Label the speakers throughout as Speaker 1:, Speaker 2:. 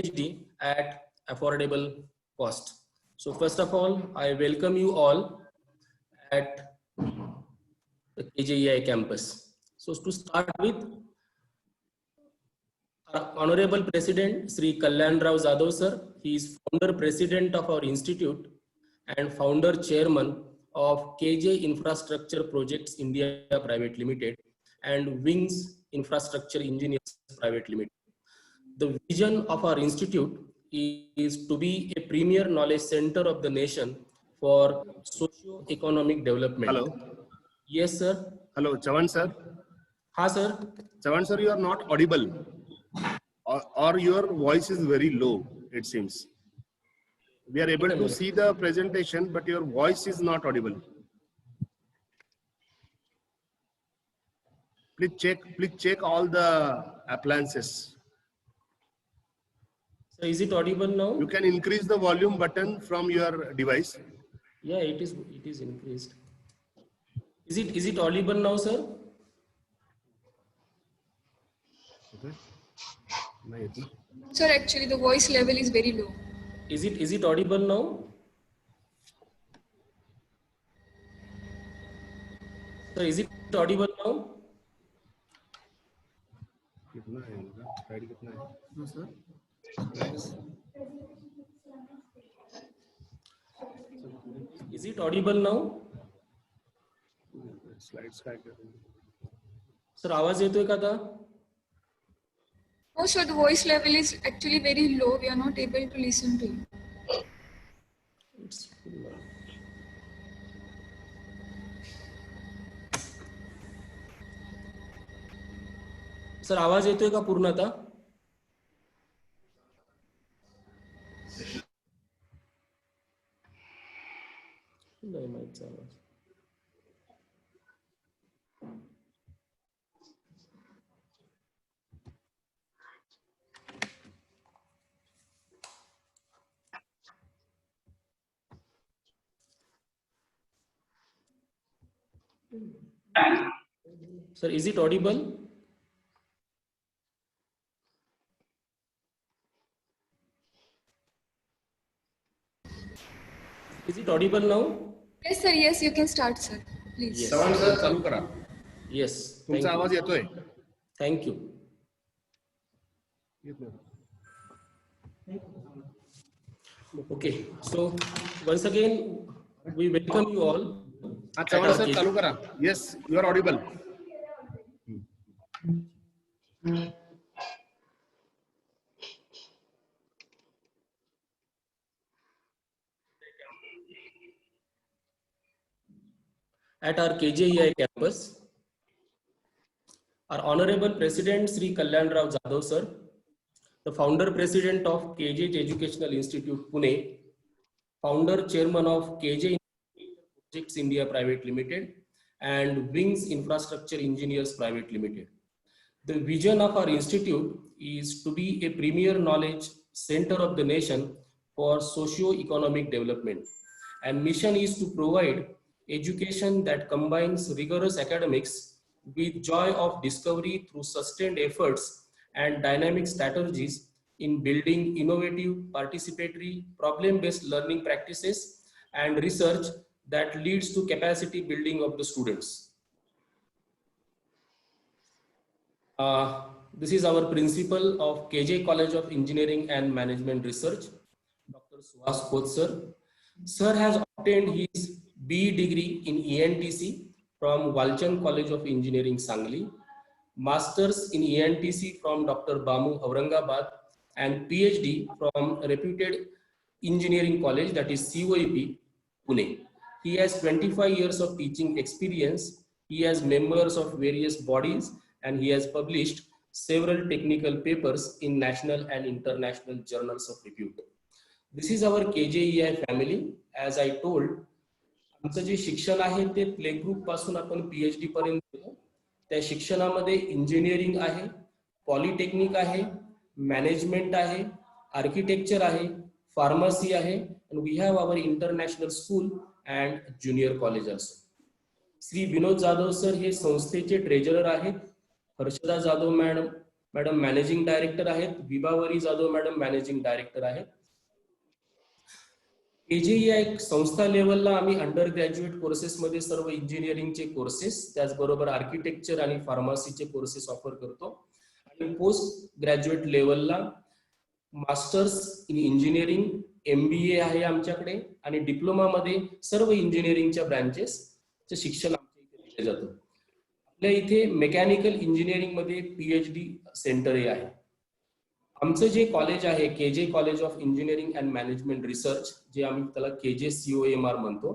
Speaker 1: PhD at affordable cost. So first of all, I welcome you all at the KJEI campus. So to start with, our Honorable President Sri Kalyan Rao Jadhav sir, he is founder president of our institute and founder chairman of KJ Infrastructure Projects India Private Limited and Wings Infrastructure Engineers Private Limited. The vision of our institute is to be a premier knowledge center of the nation for socio-economic development.
Speaker 2: Hello.
Speaker 1: Yes, sir.
Speaker 2: Hello, Chavan sir.
Speaker 1: Ha, sir.
Speaker 2: Chavan sir, you are not audible. Or your voice is very low, it seems. We are able to see the presentation, but your voice is not audible. Please check all the appliances.
Speaker 1: So is it audible now?
Speaker 2: You can increase the volume button from your device.
Speaker 1: Yeah, it is increased. Is it audible now, sir?
Speaker 3: Sir, actually the voice level is very low.
Speaker 1: Is it audible now? Sir, is it audible now?
Speaker 2: No, sir.
Speaker 1: Is it audible now?
Speaker 2: Slides.
Speaker 1: Sir, आवाज येतोय का आता?
Speaker 3: No, sir, the voice level is actually very low. We are not able to listen to you.
Speaker 1: It's full now. Sir, आवाज येतोय का पूर्ण आता? नाही माहिती आवाज. Sir, is it audible? Is it audible now?
Speaker 3: Yes, sir. Yes, you can start, sir. Please.
Speaker 1: Yes.
Speaker 2: Chavan sir, चालू करा.
Speaker 1: Yes.
Speaker 2: तुमचा आवाज येतोय.
Speaker 1: Thank you. Okay. So once again, we welcome you all.
Speaker 2: Chavan sir, चालू करा. Yes, you are audible.
Speaker 1: At our KJEI campus, our Honorable President Sri Kalyan Rao Jadhav sir, the founder president of KJ Educational Institute Pune, founder chairman of KJ Projects India Private Limited and Wings Infrastructure Engineers Private Limited. The vision of our institute is to be a premier knowledge center of the nation for socio-economic development, and mission is to provide education that combines rigorous academics with joy of discovery through sustained efforts and dynamic strategies in building innovative, participatory, problem-based learning practices and research that leads to capacity building of the students. This is our principal of KJ College of Engineering and Management Research, Dr. Suhas Khoth sir. Sir has obtained his BE degree in ENTC from Walchand College of Engineering, Sangli, Masters in ENTC from Dr. Bamu, Aurangabad, and PhD from reputed engineering college, that is COEP, Pune. He has 25 years of teaching experience. He has members of various bodies and he has published several technical papers in national and international journals of repute. This is our KJEI family. As I told, आमचं जे शिक्षण आहे ते play group पासून आपण PhD पर्यंत देतो. त्या शिक्षणामध्ये इंजिनिअरिंग आहे, पॉलिटेक्निक आहे, मॅनेजमेंट आहे, आर्किटेक्चर आहे, फार्मसी आहे, and we have our international school and junior college also. Shri Vinod Jadhav sir हे संस्थेचे ट्रेजरर आहेत. Harshada Jadhav madam madam managing director आहेत. विभावरी जाधव मॅडम मॅनेजिंग डायरेक्टर आहेत. केजे या एक संस्था लेवलला आम्ही अंडर ग्रॅज्युएट कोर्सेसमध्ये सर्व इंजिनिअरिंगचे कोर्सेस, त्याचबरोबर आर्किटेक्चर आणि फार्मसीचे कोर्सेस ऑफर करतो. आणि पोस्ट ग्रॅज्युएट लेवलला मास्टर्स इन इंजिनिअरिंग, MBA आहे आमच्याकडे, आणि डिप्लोमामध्ये सर्व इंजिनिअरिंगच्या ब्रँचेसचे शिक्षण आमच्या इथे दिले जातं. आपल्या इथे मेकॅनिकल इंजिनिअरिंग मध्ये PhD सेंटरही आहे. आमचं जे कॉलेज आहे K J college of engineering and management research, जे आम्ही त्याला KJ COMR म्हणतो,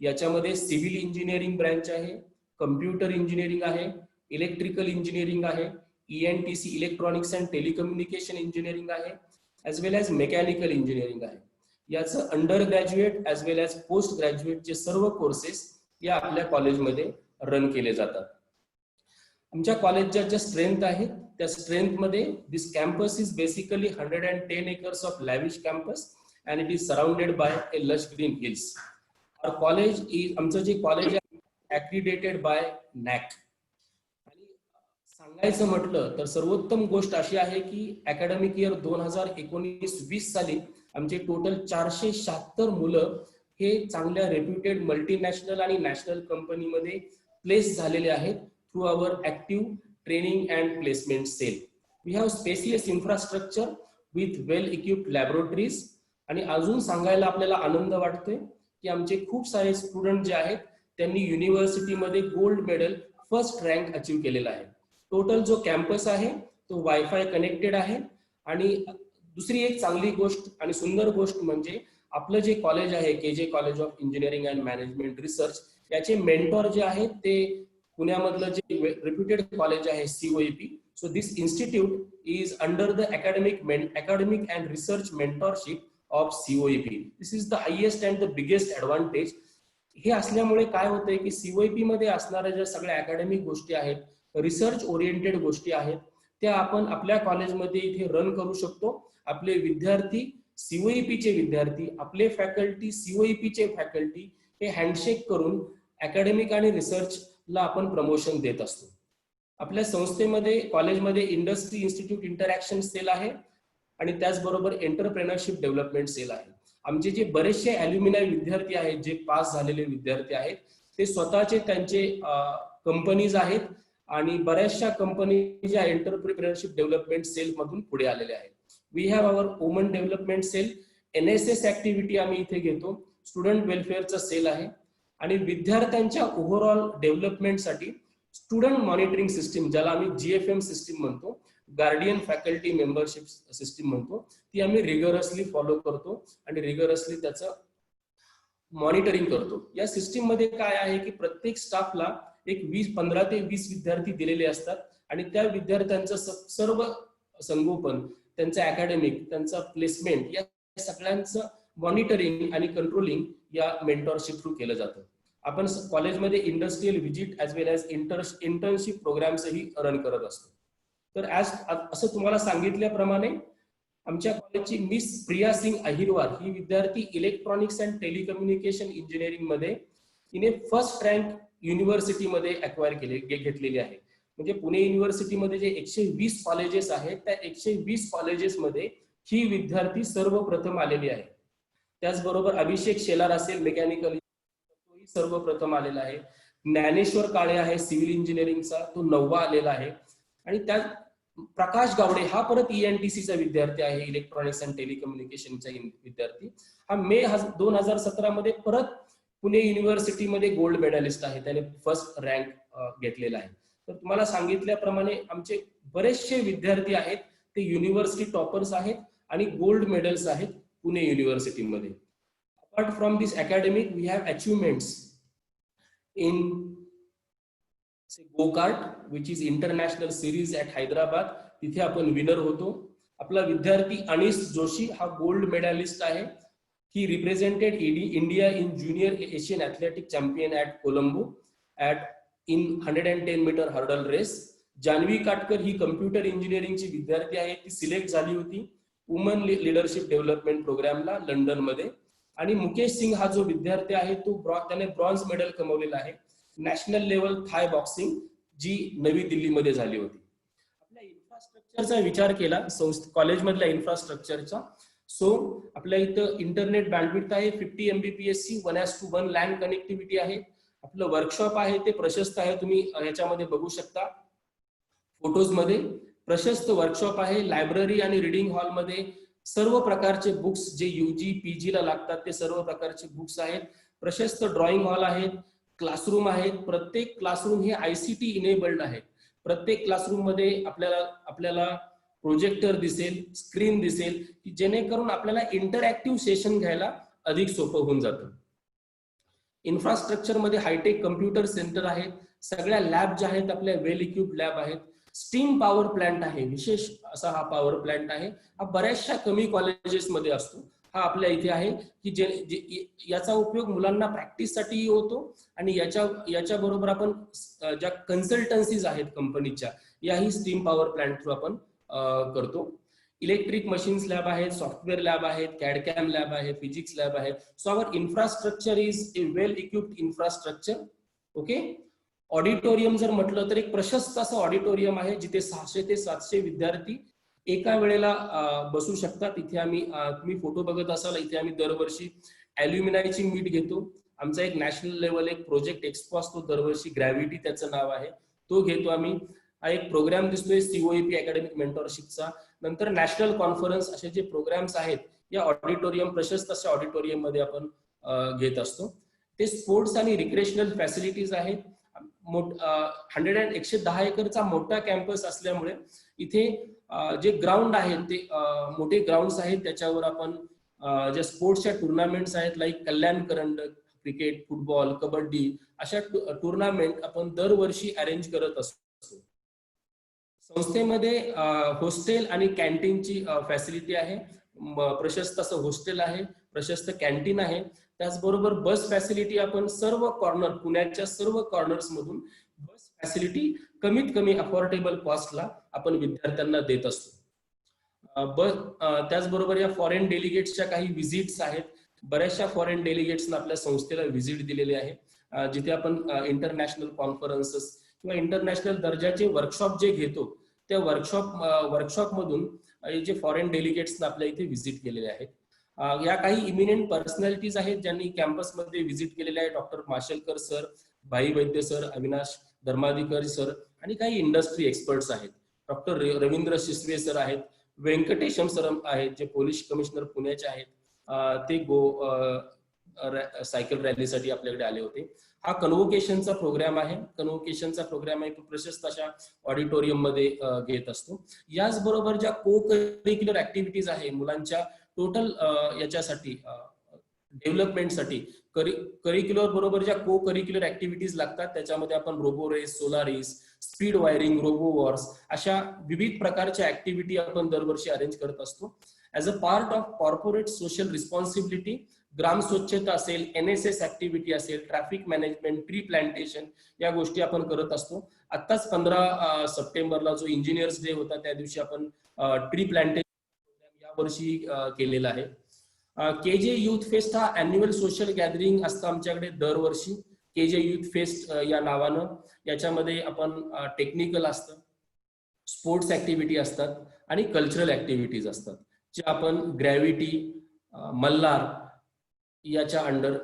Speaker 1: याच्यामध्ये सिव्हिल इंजिनिअरिंग ब्रँच आहे, कम्प्युटर इंजिनिअरिंग आहे, इलेक्ट्रिकल इंजिनिअरिंग आहे, ENTC electronics and telecommunication engineering आहे, as well as mechanical engineering आहे. याचं undergraduate as well as post ग्रॅज्युएटचे सर्व कोर्सेस या आपल्या कॉलेजमध्ये रन केले जातात. आमच्या कॉलेजच्या ज्या स्ट्रेंथ आहेत त्या स्ट्रेंथमध्ये this campus is basically 110 acres of lavish campus and it is surrounded by a lush green hills. Our college is, आमचं जे कॉलेज आहे ॲक्रिडेटेड बाय NAC. आणि सांगायचं म्हटलं तर सर्वोत्तम गोष्ट अशी आहे की अकॅडमिक इयर 2019-20 साली आमचे टोटल 476 मुलं हे चांगल्या रेप्युटेड मल्टीनॅशनल आणि नॅशनल कंपनीमध्ये प्लेस झालेले आहेत through our active training and placement cell. We have spacious infrastructure with well-equipped laboratories. आणि अजून सांगायला आपल्याला आनंद वाटतोय की आमचे खूप सारे स्टुडंट जे आहेत त्यांनी युनिव्हर्सिटीमध्ये gold medal first rank achieve केलेला आहे. टोटल जो कॅम्पस आहे तो वायफाय कनेक्टेड आहे. आणि दुसरी एक चांगली गोष्ट आणि सुंदर गोष्ट म्हणजे आपलं जे कॉलेज आहे K J college of engineering and management research, याचे मेंटॉर जे आहेत ते पुण्यामधलं जे रेप्युटेड कॉलेज आहे COEP. So this institute is under the academic and research mentorship of COEP. This is the highest and the biggest advantage. हे असल्यामुळे काय होतंय की COEP मध्ये असणाऱ्या ज्या सगळ्या अकॅडमिक गोष्टी आहेत, रिसर्च ओरिएंटेड गोष्टी आहेत, त्या आपण आपल्या कॉलेजमध्ये इथे रन करू शकतो. आपले विद्यार्थी COEP चे विद्यार्थी, आपले फॅकल्टी COEP चे फॅकल्टी हे हँडशेक करून अकॅडमिक आणि रिसर्च ला आपण प्रमोशन देत असतो. आपल्या संस्थेमध्ये कॉलेजमध्ये इंडस्ट्री इन्स्टिट्यूट इंटरॅक्शन सेल आहे आणि त्याचबरोबर एंटरप्रेनरशिप डेव्हलपमेंट सेल आहे. आमचे जे बरेचसे ॲल्युमिनाय विद्यार्थी आहेत, जे पास झालेले विद्यार्थी आहेत, ते स्वतःचे त्यांचे कंपनीज आहेत आणि बऱ्याचशा कंपनी ज्या एंटरप्रेनरशिप डेव्हलपमेंट सेल मधून पुढे आलेले आहेत. We have our woman development cell, NSS activity आम्ही इथे घेतो, स्टुडंट वेलफेअरचा सेल आहे. आणि विद्यार्थ्यांच्या ओव्हरऑल डेव्हलपमेंटसाठी स्टुडंट मॉनिटरिंग सिस्टीम, ज्याला आम्ही GFM सिस्टीम म्हणतो, गार्डियन फॅकल्टी मेंबरशिप सिस्टीम म्हणतो, ती आम्ही रिगरसली फॉलो करतो आणि रिगरसली त्याचं मॉनिटरिंग करतो. या सिस्टीम मध्ये काय आहे की प्रत्येक स्टाफला एक 15 ते 20 विद्यार्थी दिलेले असतात आणि त्या विद्यार्थ्यांचं सर्व संगोपन, त्यांचं अकॅडमिक, त्यांचं प्लेसमेंट, या सगळ्यांचं मॉनिटरिंग आणि कंट्रोलिंग या मेंटॉरशिप थ्रू केलं जातं. आपण कॉलेजमध्ये industrial visit as well as internship प्रोग्राम्सही run करत असतो. तर असं तुम्हाला सांगितल्याप्रमाणे आमच्या कॉलेजची मिस प्रिया सिंग अहिरवार ही विद्यार्थी इलेक्ट्रॉनिक्स अँड टेलिकम्युनिकेशन इंजिनिअरिंग मध्ये तिने फर्स्ट रँक युनिव्हर्सिटीमध्ये घेतलेली आहे. म्हणजे पुणे युनिव्हर्सिटीमध्ये जे 120 कॉलेजेस आहेत त्या 120 कॉलेजेसमध्ये ही विद्यार्थी सर्वप्रथम आलेली आहे. त्याचबरोबर अभिषेक शेलार असेल मेकॅनिकल, तोही सर्वप्रथम आलेला आहे. ज्ञानेश्वर काळे आहे सिव्हिल इंजिनिअरिंगचा, तो 9वा आलेला आहे. आणि त्या प्रकाश गावडे हा परत ENTC चा विद्यार्थी आहे, इलेक्ट्रॉनिक्स अँड टेलिकम्युनिकेशनचा विद्यार्थी. हा मे 2017 मध्ये परत पुणे युनिव्हर्सिटीमध्ये गोल्ड मेडलिस्ट आहे, त्याने फर्स्ट रँक घेतलेला आहे. तर तुम्हाला सांगितल्याप्रमाणे आमचे बरेचसे विद्यार्थी आहेत ते युनिव्हर्सिटी टॉपर्स आहेत आणि गोल्ड मेडल्स आहेत पुणे युनिव्हर्सिटीमध्ये. Apart from this academic we have achievements in go-kart which is international series at Hyderabad, तिथे आपण विनर होतो. आपला विद्यार्थी अनिस जोशी हा गोल्ड मेडलिस्ट आहे. He represented India in junior Asian athletic champion at Colombo in 110 metre hurdle race. Janhavi Katkar ही computer इंजिनिअरिंगची विद्यार्थी आहे, ती सिलेक्ट झाली होती वुमन लिडरशिप डेव्हलपमेंट प्रोग्रामला लंडन मध्ये. आणि मुकेश सिंग हा जो विद्यार्थी आहे त्याने ब्रॉन्झ मेडल कमवलेला आहे नॅशनल लेवल थाय बॉक्सिंग, जी नवी दिल्लीमध्ये झाली होती. आपल्या इन्फ्रास्ट्रक्चर इन्फ्रास्ट्रक्चरचा विचार केला कॉलेजमधल्या इन्फ्रास्ट्रक्चरचा. सो आपल्या इथं इंटरनेट बँडविड्थ आहे 50 Mbps, 1:1 लँड कनेक्टिव्हिटी आहे. आपलं वर्कशॉप आहे ते प्रशस्त आहे, तुम्ही याच्यामध्ये बघू शकता फोटोज मध्ये. प्रशस्त वर्कशॉप आहे. लायब्ररी आणि रिडिंग हॉलमध्ये सर्व प्रकारचे बुक्स जे UG PG ला लागतात ते सर्व प्रकारचे बुक्स आहेत. प्रशस्त ड्रॉइंग हॉल आहेत, क्लासरूम आहेत. प्रत्येक क्लासरूम हे ICT इनेबल्ड आहे. प्रत्येक क्लासरूम मध्ये आपल्याला प्रोजेक्टर दिसेल, स्क्रीन दिसेल, की जेणेकरून आपल्याला इंटरॅक्टिव्ह सेशन घ्यायला अधिक सोपं होऊन जातं. इन्फ्रास्ट्रक्चर मध्ये हायटेक कम्प्युटर सेंटर आहेत. सगळ्या लॅब ज्या आहेत आपल्या वेल इक्विप्ड लॅब आहेत. स्टीम पॉवर प्लांट आहे, विशेष असा हा पॉवर प्लांट आहे. हा बऱ्याचशा कमी कॉलेजेस मध्ये असतो. हा आपल्या इथे आहे की याचा उपयोग मुलांना प्रॅक्टिससाठी होतो आणि याच्या बरोबर आपण ज्या कन्सल्टन्सीज आहेत कंपनीच्या याही स्टीम पॉवर प्लांट थ्रू आपण करतो. इलेक्ट्रिक मशीन्स लॅब आहेत, सॉफ्टवेअर लॅब आहेत, कॅडकॅम लॅब आहे, फिजिक्स लॅब आहे. So our infrastructure is a well equipped infrastructure. Okay. Auditorium जर म्हटलं तर एक प्रशस्त असं ऑडिटोरियम आहे जिथे 600 ते 700 विद्यार्थी एका वेळेला बसू शकतात. इथे आम्ही तुम्ही फोटो बघत असाल, इथे आम्ही दरवर्षी अल्युमिनायची मीट घेतो. आमचा एक नॅशनल लेवल एक प्रोजेक्ट एक्सपो असतो दरवर्षी, ग्रॅव्हिटी त्याचं नाव आहे, तो घेतो आम्ही. हा एक प्रोग्राम दिसतोय COEP अकॅडमिक मेंटॉरशिपचा. नंतर नॅशनल कॉन्फरन्स असे जे प्रोग्राम्स आहेत या ऑडिटोरियम, प्रशस्त अशा ऑडिटोरियम मध्ये आपण घेत असतो. ते स्पोर्ट्स आणि रिक्रेशनल फॅसिलिटीज आहेत. 110 एकरचा मोठा कॅम्पस असल्यामुळे इथे जे ग्राउंड आहेत ते मोठे ग्राउंड्स आहेत. त्याच्यावर आपण ज्या स्पोर्ट्सच्या टुर्नामेंट्स आहेत लाईक कल्याण करंडक, क्रिकेट, फुटबॉल, कबड्डी अशा टुर्नामेंट आपण दरवर्षी अरेंज करत असतो. संस्थेमध्ये हॉस्टेल आणि कॅन्टीनची फॅसिलिटी आहे. प्रशस्त असं हॉस्टेल आहे, प्रशस्त कॅन्टीन आहे. त्याचबरोबर बस फॅसिलिटी आपण सर्व कॉर्नर, पुण्याच्या सर्व कॉर्नर्स मधून बस फॅसिलिटी कमीत कमी अफोर्डेबल कॉस्टला आपण विद्यार्थ्यांना देत असतो. त्याचबरोबर या फॉरेन डेलिगेट्सच्या काही व्हिजिट्स आहेत. बऱ्याचशा फॉरेन डेलिगेट्सना आपल्या संस्थेला व्हिजिट दिलेली आहे, जिथे आपण इंटरनॅशनल कॉन्फरन्सेस किंवा इंटरनॅशनल दर्जाचे वर्कशॉप जे घेतो त्या वर्कशॉप मधून जे फॉरेन डेलिगेट्सना आपल्या इथे व्हिजिट केलेले आहेत. या काही इमिनेंट पर्सनॅलिटीज आहेत ज्यांनी कॅम्पसमध्ये व्हिजिट केलेले आहे. डॉक्टर माशेलकर सर, भाई वैद्य सर, अविनाश धर्माधिकारी सर आणि काही इंडस्ट्री एक्सपर्ट्स आहेत. डॉक्टर रवींद्र शिसवे सर आहेत, व्यंकटेशम सर आहेत जे पोलीस कमिशनर पुण्याचे आहेत. ते सायकल रॅलीसाठी आपल्याकडे आले होते. हा कन्व्होकेशनचा प्रोग्राम आहे. कन्व्होकेशनचा प्रोग्राम आहे तो प्रशस्त अशा ऑडिटोरियम मध्ये घेत असतो. याचबरोबर ज्या को करिक्युलर ऍक्टिव्हिटीज आहे मुलांच्या टोटल याच्यासाठी डेव्हलपमेंटसाठी, करिक्युलर बरोबर ज्या को करिक्युलर ऍक्टिव्हिटीज लागतात त्याच्यामध्ये आपण robo race, solar race, speed wiring, robo wars अशा विविध प्रकारच्या ऍक्टिव्हिटी आपण दरवर्षी अरेंज करत असतो. As a part of corporate social responsibility ग्राम स्वच्छता असेल, NSS ऍक्टिव्हिटी असेल, ट्रॅफिक मॅनेजमेंट, ट्री प्लांटेशन या गोष्टी आपण करत असतो. आत्ताच 15 सप्टेंबरला जो इंजिनियर्स डे होता त्या दिवशी आपण ट्री प्लांटेशन या वर्षी केलेला आहे. KJ युथ फेस्ट हा अॅन्युअल सोशल गॅदरिंग असतं आमच्याकडे दरवर्षी. KJ युथ फेस्ट या नावानं. याच्यामध्ये आपण टेक्निकल असतं, स्पोर्ट्स ऍक्टिव्हिटी असतात आणि कल्चरल ऍक्टिव्हिटीज असतात जे आपण ग्रॅव्हिटी, मल्हार याच्या अंडर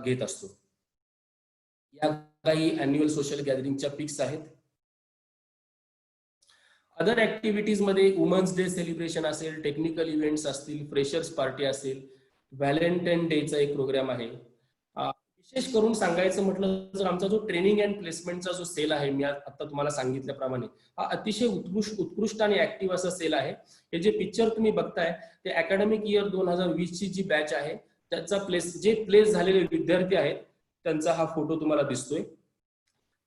Speaker 1: घेत असतो. या काही अॅन्युअल सोशल गॅदरिंगच्या पिक्स आहेत. अदर ऍक्टिव्हिटीज मध्ये वुमन्स डे सेलिब्रेशन असेल, टेक्निकल इव्हेंट्स असतील, फ्रेशर्स पार्टी असेल, व्हॅलेंटाईन डेचा एक प्रोग्राम आहे. विशेष करून सांगायचं म्हटलं तर आमचा जो ट्रेनिंग अँड प्लेसमेंटचा जो सेल आहे, मी आता तुम्हाला सांगितल्याप्रमाणे हा अतिशय उत्कृष्ट आणि ऍक्टिव्ह असा सेल आहे. हे जे पिक्चर तुम्ही बघताय ते अकॅडमिक इयर 2020 ची जी बॅच आहे त्याचा जे प्लेस झालेले विद्यार्थी आहेत त्यांचा हा फोटो तुम्हाला दिसतोय.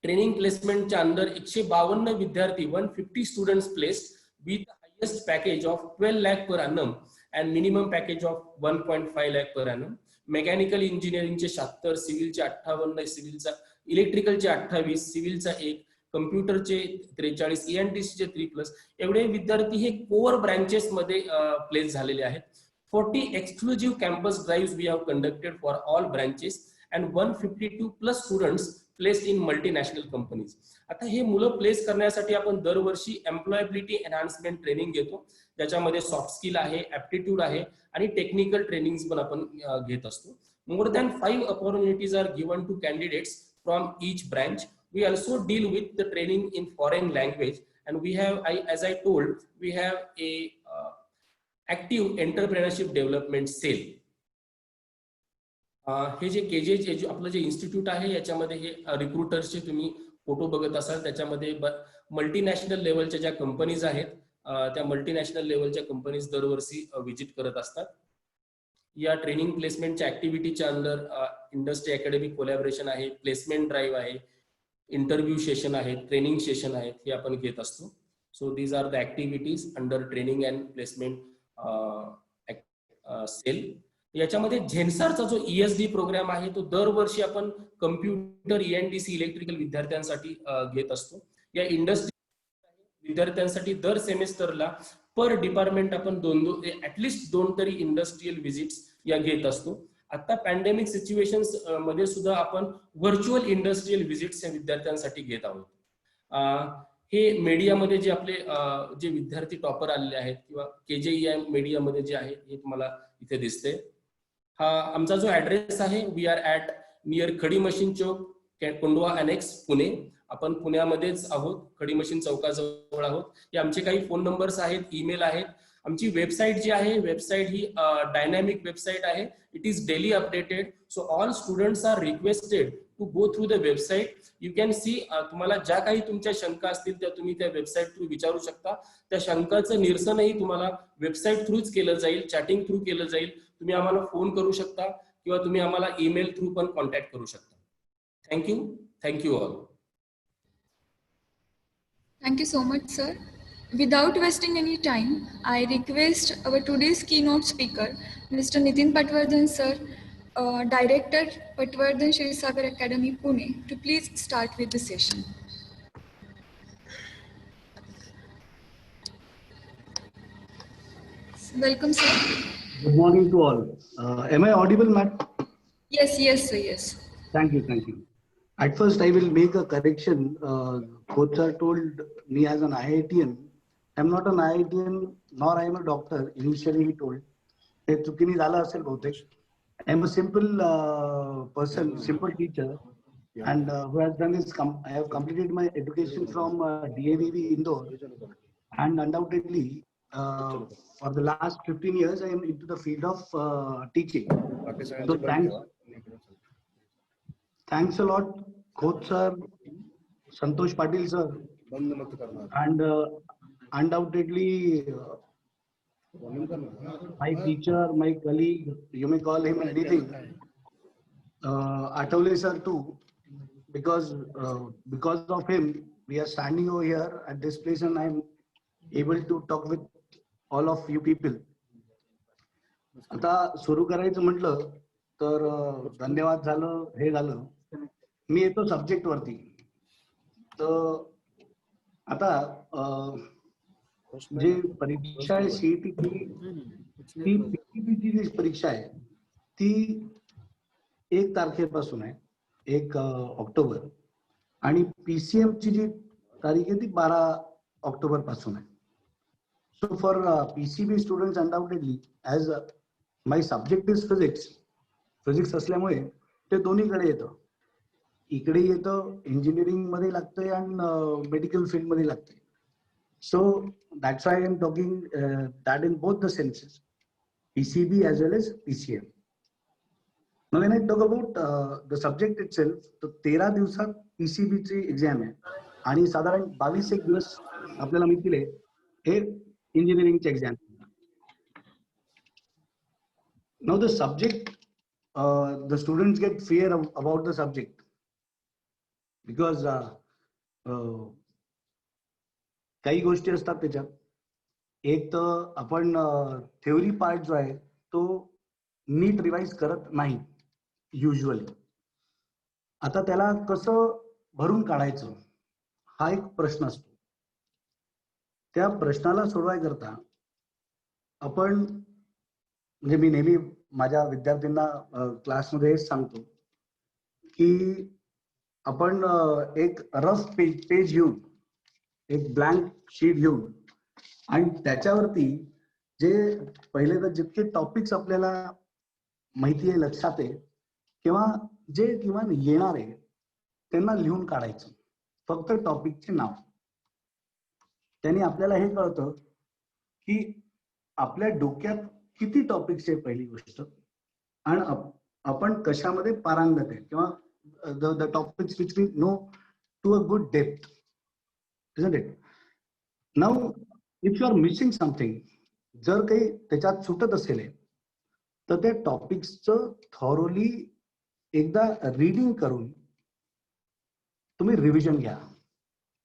Speaker 1: ट्रेनिंग प्लेसमेंटच्या अंडर 152 विद्यार्थी, 150 students placed with highest package of 12 lakh per annum and minimum package of 1.5 lakh per annum. Mechanical इंजिनिअरिंगचे 76, सिव्हिलचे 58, सिव्हिलचा इलेक्ट्रिकलचे 28, सिव्हिलचा 1, कम्प्युटरचे 43, ENTC चे 3+. एवढे विद्यार्थी हे कोर ब्रँचेस मध्ये प्लेस झालेले आहेत. 40 exclusive campus drives we have conducted for all branches and 152+ students placed in multinational companies. आता हे मुलं प्लेस करण्यासाठी आपण दरवर्षी एम्प्लॉयबिलिटी एनहान्समेंट ट्रेनिंग घेतो, ज्याच्यामध्ये सॉफ्ट स्किल आहे, ऍप्टिट्यूड आहे आणि टेक्निकल ट्रेनिंग पण आपण घेत असतो. More than 5 opportunities are given to candidates from each branch. We also deal with the training in foreign language, and we have, as I told, we have a active entrepreneurship development cell. हे जे KJ आपलं जे institute आहे याच्यामध्ये हे रिक्रुटर्सचे तुम्ही photo बघत असाल, त्याच्यामध्ये मल्टीनॅशनल लेवलच्या ज्या कंपनीज आहेत त्या मल्टीनॅशनल लेवलच्या कंपनीज दरवर्षी व्हिजिट करत असतात. या ट्रेनिंग प्लेसमेंटच्या ऍक्टिव्हिटीच्या अंडर इंडस्ट्री अकॅडमिक कोलॅबोरेशन आहे, प्लेसमेंट ड्राईव्ह आहे, इंटरव्ह्यू सेशन आहे, ट्रेनिंग सेशन आहेत, हे आपण घेत असतो. So these are the activities under training and placement cell. याच्यामध्ये झेन्सारचा जो ESD प्रोग्राम आहे तो दरवर्षी आपण कम्प्युटर ENTC इलेक्ट्रिकल विद्यार्थ्यांसाठी घेत असतो. या इंडस्ट्री विद्यार्थ्यांसाठी दर सेमेस्टरला पर डिपार्टमेंट आपण ऍटलिस्ट 2 तरी इंडस्ट्रियल व्हिजिट्स या घेत असतो. आता पॅन्डेमिक सिच्युएशन्स मध्ये सुद्धा आपण व्हर्च्युअल इंडस्ट्रियल व्हिजिट्स या विद्यार्थ्यांसाठी घेत आहोत. हे मीडियामध्ये जे आपले जे विद्यार्थी टॉपर आलेले आहेत किंवा KJEI मीडियामध्ये जे आहे हे तुम्हाला इथे दिसते. हा आमचा जो ऍड्रेस आहे, वी आर ऍट नियर खडी मशीन चौक, कोंडवा अनेक्स, पुणे. आपण पुण्यामध्येच आहोत, खडी मशीन चौकाजवळ आहोत. हे आमचे काही फोन नंबर्स आहेत, ईमेल आहेत. आमची वेबसाईट जी आहे, वेबसाईट ही डायनॅमिक वेबसाईट आहे. It is daily updated. So all students are requested to go through the website. You can see, तुम्हाला ज्या काही तुमच्या शंका असतील त्या तुम्ही त्या वेबसाईट थ्रू विचारू शकता. त्या शंकाचं निरसनही तुम्हाला वेबसाईट थ्रूच केलं जाईल, चॅटिंग थ्रू केलं जाईल. तुम्ही आम्हाला फोन करू शकता किंवा तुम्ही आम्हाला ईमेल थ्रू पण कॉन्टॅक्ट करू शकता. Thank you all.
Speaker 3: Thank you so much, sir. Without wasting any time, I request our today's keynote speaker, Mr. Nitin Patwardhan, sir, Director, Patwardhan Shrisagar Academy, Pune, to please start with the session. Welcome, sir.
Speaker 4: Good morning to all. Am I audible, ma'am?
Speaker 3: Yes, sir, yes.
Speaker 4: Thank you. At first, I will make a correction. Coach sir told me as an IITian. I'm not an IITian, nor I am a doctor. Initially, he told. ते चुकीने झालं असेल बहुतेक. I am a simple person, simple teacher, and who has done this. I have completed my education from DAVV Indore, and undoubtedly, for the last 15 years, I am into the field of teaching. So thanks a lot, Coach sir, Santosh Patil sir, and undoubtedly my teacher, my colleague, you may call him anything, Atole sir too, because of him we are standing over here at this place and I am able to talk with all of you people. आता सुरू करायचं म्हटलं तर धन्यवाद झालं, हे झालं. मी येतो सब्जेक्ट वरती. तर आता जे परीक्षा आहे CET ती PCB जी परीक्षा आहे ती 1 तारखेपासून आहे, 1 ऑक्टोबर, आणि PCM ची जी तारीख आहे ती 12 ऑक्टोबर पासून आहे. So for PCB students, undoubtedly, as my subject is physics असल्यामुळे ते दोन्हीकडे येतं. इकडे येतं, इंजिनिअरिंग मध्ये लागतंय आणि मेडिकल फील्ड मध्ये लागतंय. So that's why I am talking that in both the senses, PCB as well as PCM. Now when I talk about the subject itself, तर 13 दिवसात PCB ची एक्झाम आहे आणि साधारण 22 दिवस आपल्याला मिळतील हे इंजिनिअरिंगचे exam. Now the subject, the students get fear about the subject because काही गोष्टी असतात त्याच्यात. एक तर आपण थेअरी पार्ट जो आहे तो नीट रिवाइज करत नाही युजली. आता त्याला कसं भरून काढायचं हा एक प्रश्न असतो. त्या प्रश्नाला सोडवायकरता आपण, म्हणजे मी नेहमी माझ्या विद्यार्थ्यांना क्लासमध्ये हेच सांगतो की आपण एक रफ पेज घेऊन, एक ब्लँक शीट घेऊन आणि त्याच्यावरती जे पहिले तर जितके टॉपिक्स आपल्याला माहिती आहे, लक्षात आहे, किंवा जे किमान येणार आहे त्यांना लिहून काढायचं, फक्त टॉपिकचे नाव. त्यांनी आपल्याला हे कळतं की आपल्या डोक्यात किती टॉपिक्स आहे पहिली गोष्ट, आणि आपण कशामध्ये पारंगत आहे, किंवा the topics which we know to a good depth, isn't it? Now, if you are missing something, जर काही त्याच्यात सुटत असेल तर त्या टॉपिक्सचं थॉरोली एकदा रीडिंग करून तुम्ही रिव्हिजन घ्या.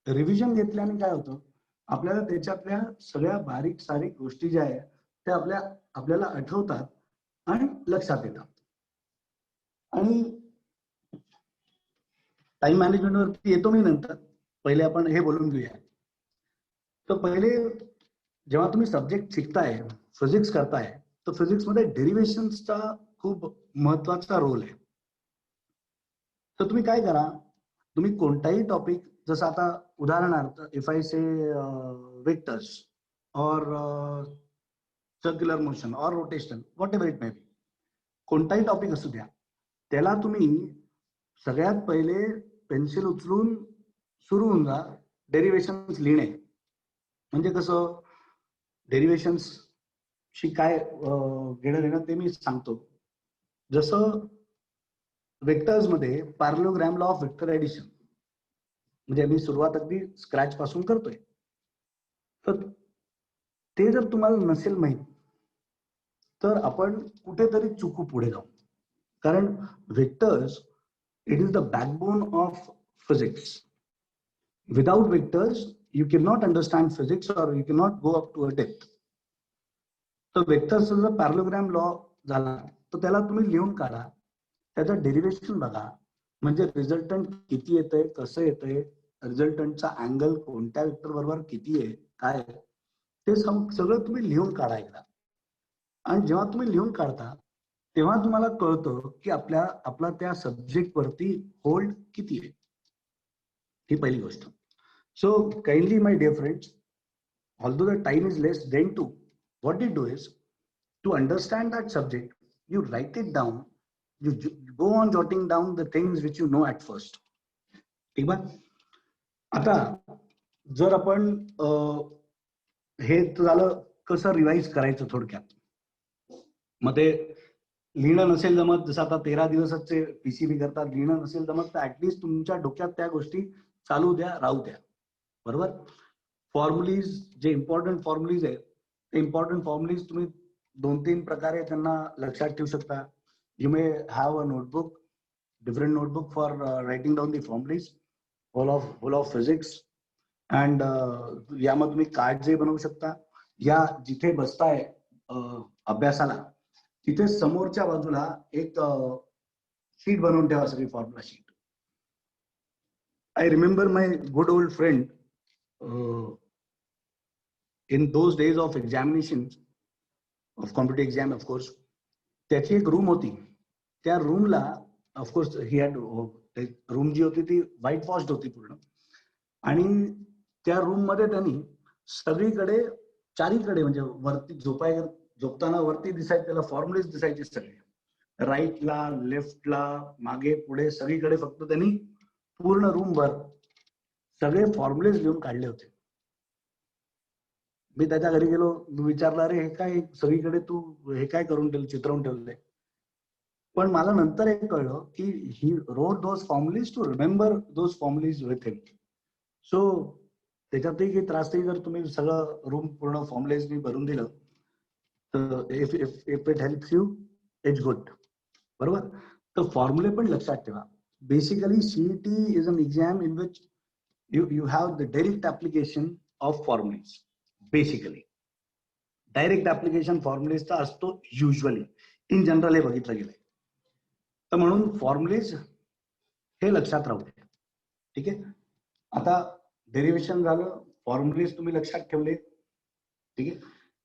Speaker 4: रिव्हिजन घेतल्याने काय होतं, आपल्याला त्याच्यातल्या सगळ्या बारीक सारीक गोष्टी ज्या आहेत त्या आपल्याला आठवतात आणि लक्षात येतात. आणि टाइम मॅनेजमेंट वरती येतो मी नंतर, पहिले आपण हे बोलून घेऊया. तर पहिले जेव्हा तुम्ही सब्जेक्ट शिकताय, फिजिक्स करताय, तर फिजिक्स मध्ये डेरिव्हेशन्सचा खूप महत्वाचा रोल आहे. तर तुम्ही काय करा, तुम्ही कोणताही टॉपिक, जसं आता उदाहरणार्थ इफ आय से वेक्टर्स और सर्क्युलर मोशन और rotation, what ever it may be, कोणताही टॉपिक असू द्या, त्याला तुम्ही सगळ्यात पहिले पेन्सिल उचलून सुरू होऊन जा डेरिव्हेशन्स लिहिणे. म्हणजे कसं, डेरिव्हेशन्स शी काय घेणं देणं ते मी सांगतो. जसं वेक्टर्स मध्ये parallelogram law of vector addition, म्हणजे मी सुरुवात अगदी स्क्रॅच पासून करतोय. तर ते जर तुम्हाला नसेल माहित तर आपण कुठेतरी चुकू पुढे जाऊ. कारण vectors, it is the backbone of physics. Without vectors you cannot understand physics or you cannot go up to a depth. तर वेक्टर्सचा जर पॅरलोग्राम लॉ झाला तर त्याला तुम्ही लिहून काढा, त्याचं डेरिव्हेशन बघा, म्हणजे रिझल्टंट किती येतंय, कसं येतंय, रिझल्टंटचा अँगल कोणत्या वेक्टर बरोबर किती आहे, काय आहे, ते सगळं तुम्ही लिहून काढा एकदा. आणि जेव्हा तुम्ही लिहून काढता तेव्हा तुम्हाला कळतं की आपला त्या सब्जेक्ट वरती होल्ड किती आहे. ही पहिली गोष्ट. So kindly, my dear friends, although the time is less, then too, what you do is, to understand that subject, you write it down, you go on jotting down the things which you know at first. ठीक आहे. आता जर आपण हे झालं कसं revise करायचं थोडक्यात, मग ते लिहिणं नसेल जमत, जसं आता 13 दिवसाचे पीसीबी करतात, लिहिणं नसेल जमत तर ऍटलीस्ट तुमच्या डोक्यात त्या गोष्टी चालू द्या, राहू द्या. बरोबर. फॉर्म्युलीज, जे इम्पॉर्टंट फॉर्म्युलीज आहेत ते इम्पॉर्टंट फॉर्म्युलीज तुम्ही 2-3 प्रकारे त्यांना लक्षात ठेवू शकता. You may have a notebook, different notebook for writing down the formulas, whole of physics. And यामध्ये तुम्ही कार्डचे बनवू शकता, या जिथे बसताय अभ्यासाला तिथे समोरच्या बाजूला एक शीट बनवून ठेवा, सगळी formula sheet. I remember my good old friend in those days of examinations, of competitive exam of course, त्याची एक रूम होती. त्या रूमला ऑफकोर्स ही हॅड, रूम जी होती ती व्हाईट वॉश्ड होती पूर्ण, आणि त्या रूम मध्ये त्यांनी सगळीकडे, चारीकडे, म्हणजे वरती झोपताना वरती दिसायचे त्याला फॉर्म्युलेज दिसायचे सगळे, राईटला, लेफ्टला, मागे पुढे सगळीकडे. फक्त त्यांनी पूर्ण रूम भर सगळे फॉर्म्युलेज लिहून काढले होते. मी त्याच्या घरी गेलो, विचारलं, अरे हे काय सगळीकडे तू हे काय करून ठेवलं, चित्रवून ठेवलंय. पण मला नंतर हे कळलं की he wrote those formulas to remember those formulas with him. So त्याच्यातही काही त्रास नाही, जर तुम्ही सगळं रूम पूर्ण फॉर्म्युलेज भरून दिलं तर if it helps you, it's good. बरोबर. तर फॉर्म्युले पण लक्षात ठेवा. Basically, CET is an exam in which you have the direct application of formulas. Basically, direct application formulas चा असतो usually, in general हे बघितलं गेलंय. तर म्हणून फॉर्म्युलेज हे लक्षात राहू द्या. ठीक आहे. आता डेरिव्हेशन झालं, फॉर्म्युलेज तुम्ही लक्षात ठेवले. ठीक आहे.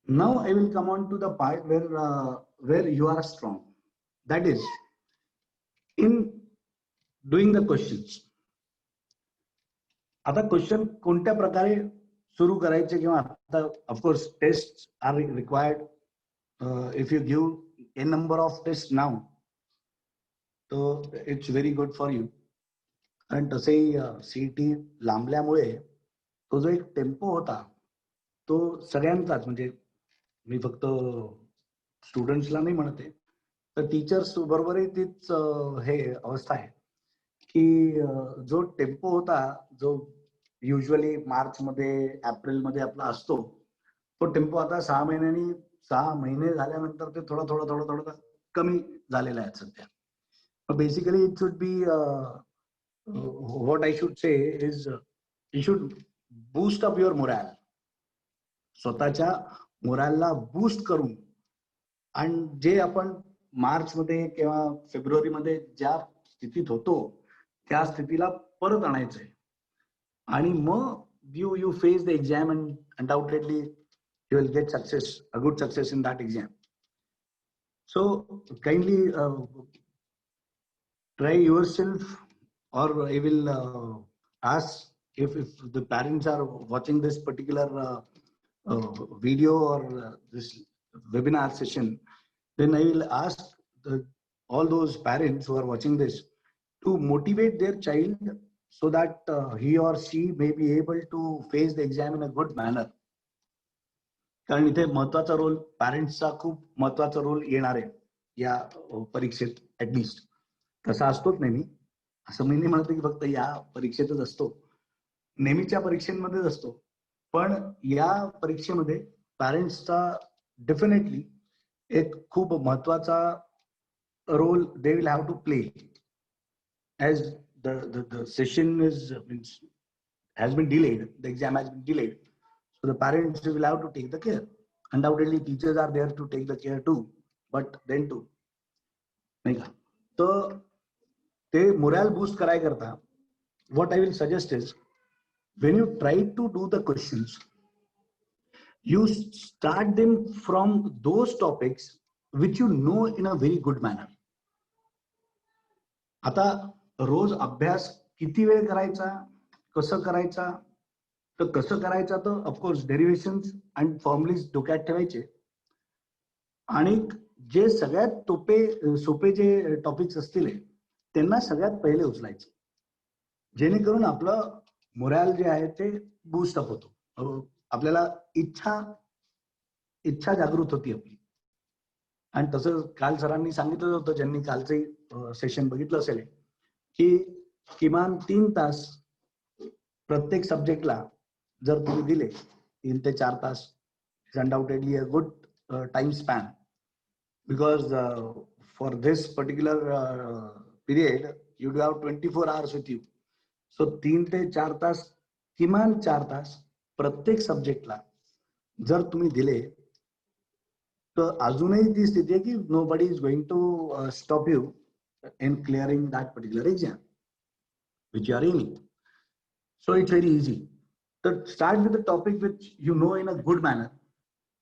Speaker 4: Now I will come on to the part where you are strong. That is in doing the questions. आता क्वेश्चन कोणत्या प्रकारे सुरू करायचे किंवा आता of course test are required. If you give an number of test नाव, तर it's very good for you. कारण तसेही सीईटी लांबल्यामुळे तो जो एक टेम्पो होता तो सगळ्यांचाच, म्हणजे मी फक्त स्टुडंट्सला नाही म्हणते, तर टीचर्स बरोबरही तीच हे अवस्था आहे की जो टेम्पो होता, जो युजली मार्च मध्ये एप्रिल मध्ये आपला असतो, तो टेम्पो आता 6 महिने झाल्यानंतर ते थोडं कमी झालेला आहे सध्या. Basically it should be what I should say is you should boost up your morale. स्वतःच्या मोरॅलला बूस्ट करून, आणि जे आपण मार्च मध्ये किंवा फेब्रुवारी मध्ये ज्या स्थितीत होतो त्या स्थितीला परत आणायचंय. आणि मग you face the exam and undoubtedly you will get success, a good success in that exam. So kindly try yourself, or I will ask if the parents are watching this particular video or this webinar session, then I will ask all those parents who are watching this to motivate their child so that he or she may be able to face the exam in a good manner. कारण इथे महत्वाचा role पॅरेंट्सचा खूप महत्वाचा role येणार आहे या परीक्षेत. At least तसा असतोच नेहमी, असं मी नाही म्हणतो की फक्त या परीक्षेतच असतो, नेहमीच्या परीक्षेमध्येच असतो. पण या परीक्षेमध्ये पॅरेंट्सचा डेफिनेटली एक खूप महत्वाचा role they will have to play. As the session has been delayed, the exam has been delayed, so the parents will have to take the care. Undoubtedly teachers are there to take the care too, but then too नाही का. तर ते मोरॅल boost कराय करता what I will suggest is, when you try to do the questions, you start them from those topics which you know in a very good manner. आता रोज अभ्यास किती वेळ करायचा, कसं करायचा, तर कसं करायचा तर ऑफकोर्स डेरिव्हेशन्स अँड फॉर्म्युलीज डोक्यात ठेवायचे. आणि जे सगळ्यात सोपे जे टॉपिक्स असतील त्यांना सगळ्यात पहिले उचलायचं, जेणेकरून आपलं मोरॅल जे आहे ते बूस्ट अप होतो. आपल्याला इच्छा जागृत होती आपली. आणि तसं काल सरांनी सांगितलं होतं, ज्यांनी कालचे सेशन बघितलं असेल, की किमान 3 तास प्रत्येक सब्जेक्टला जर तुम्ही दिले, 3 ते 4 तास, is undoubtedly a good time span. Because for this particular period you do have 24 hours with you. So 3 ते 4 तास, किमान 4 तास प्रत्येक सब्जेक्टला जर तुम्ही दिले, तर अजूनही ती स्थिती आहे की nobody is going to stop you in clearing that particular exam which you are aiming. So it's very easy. So start with the topic which you know in a good manner.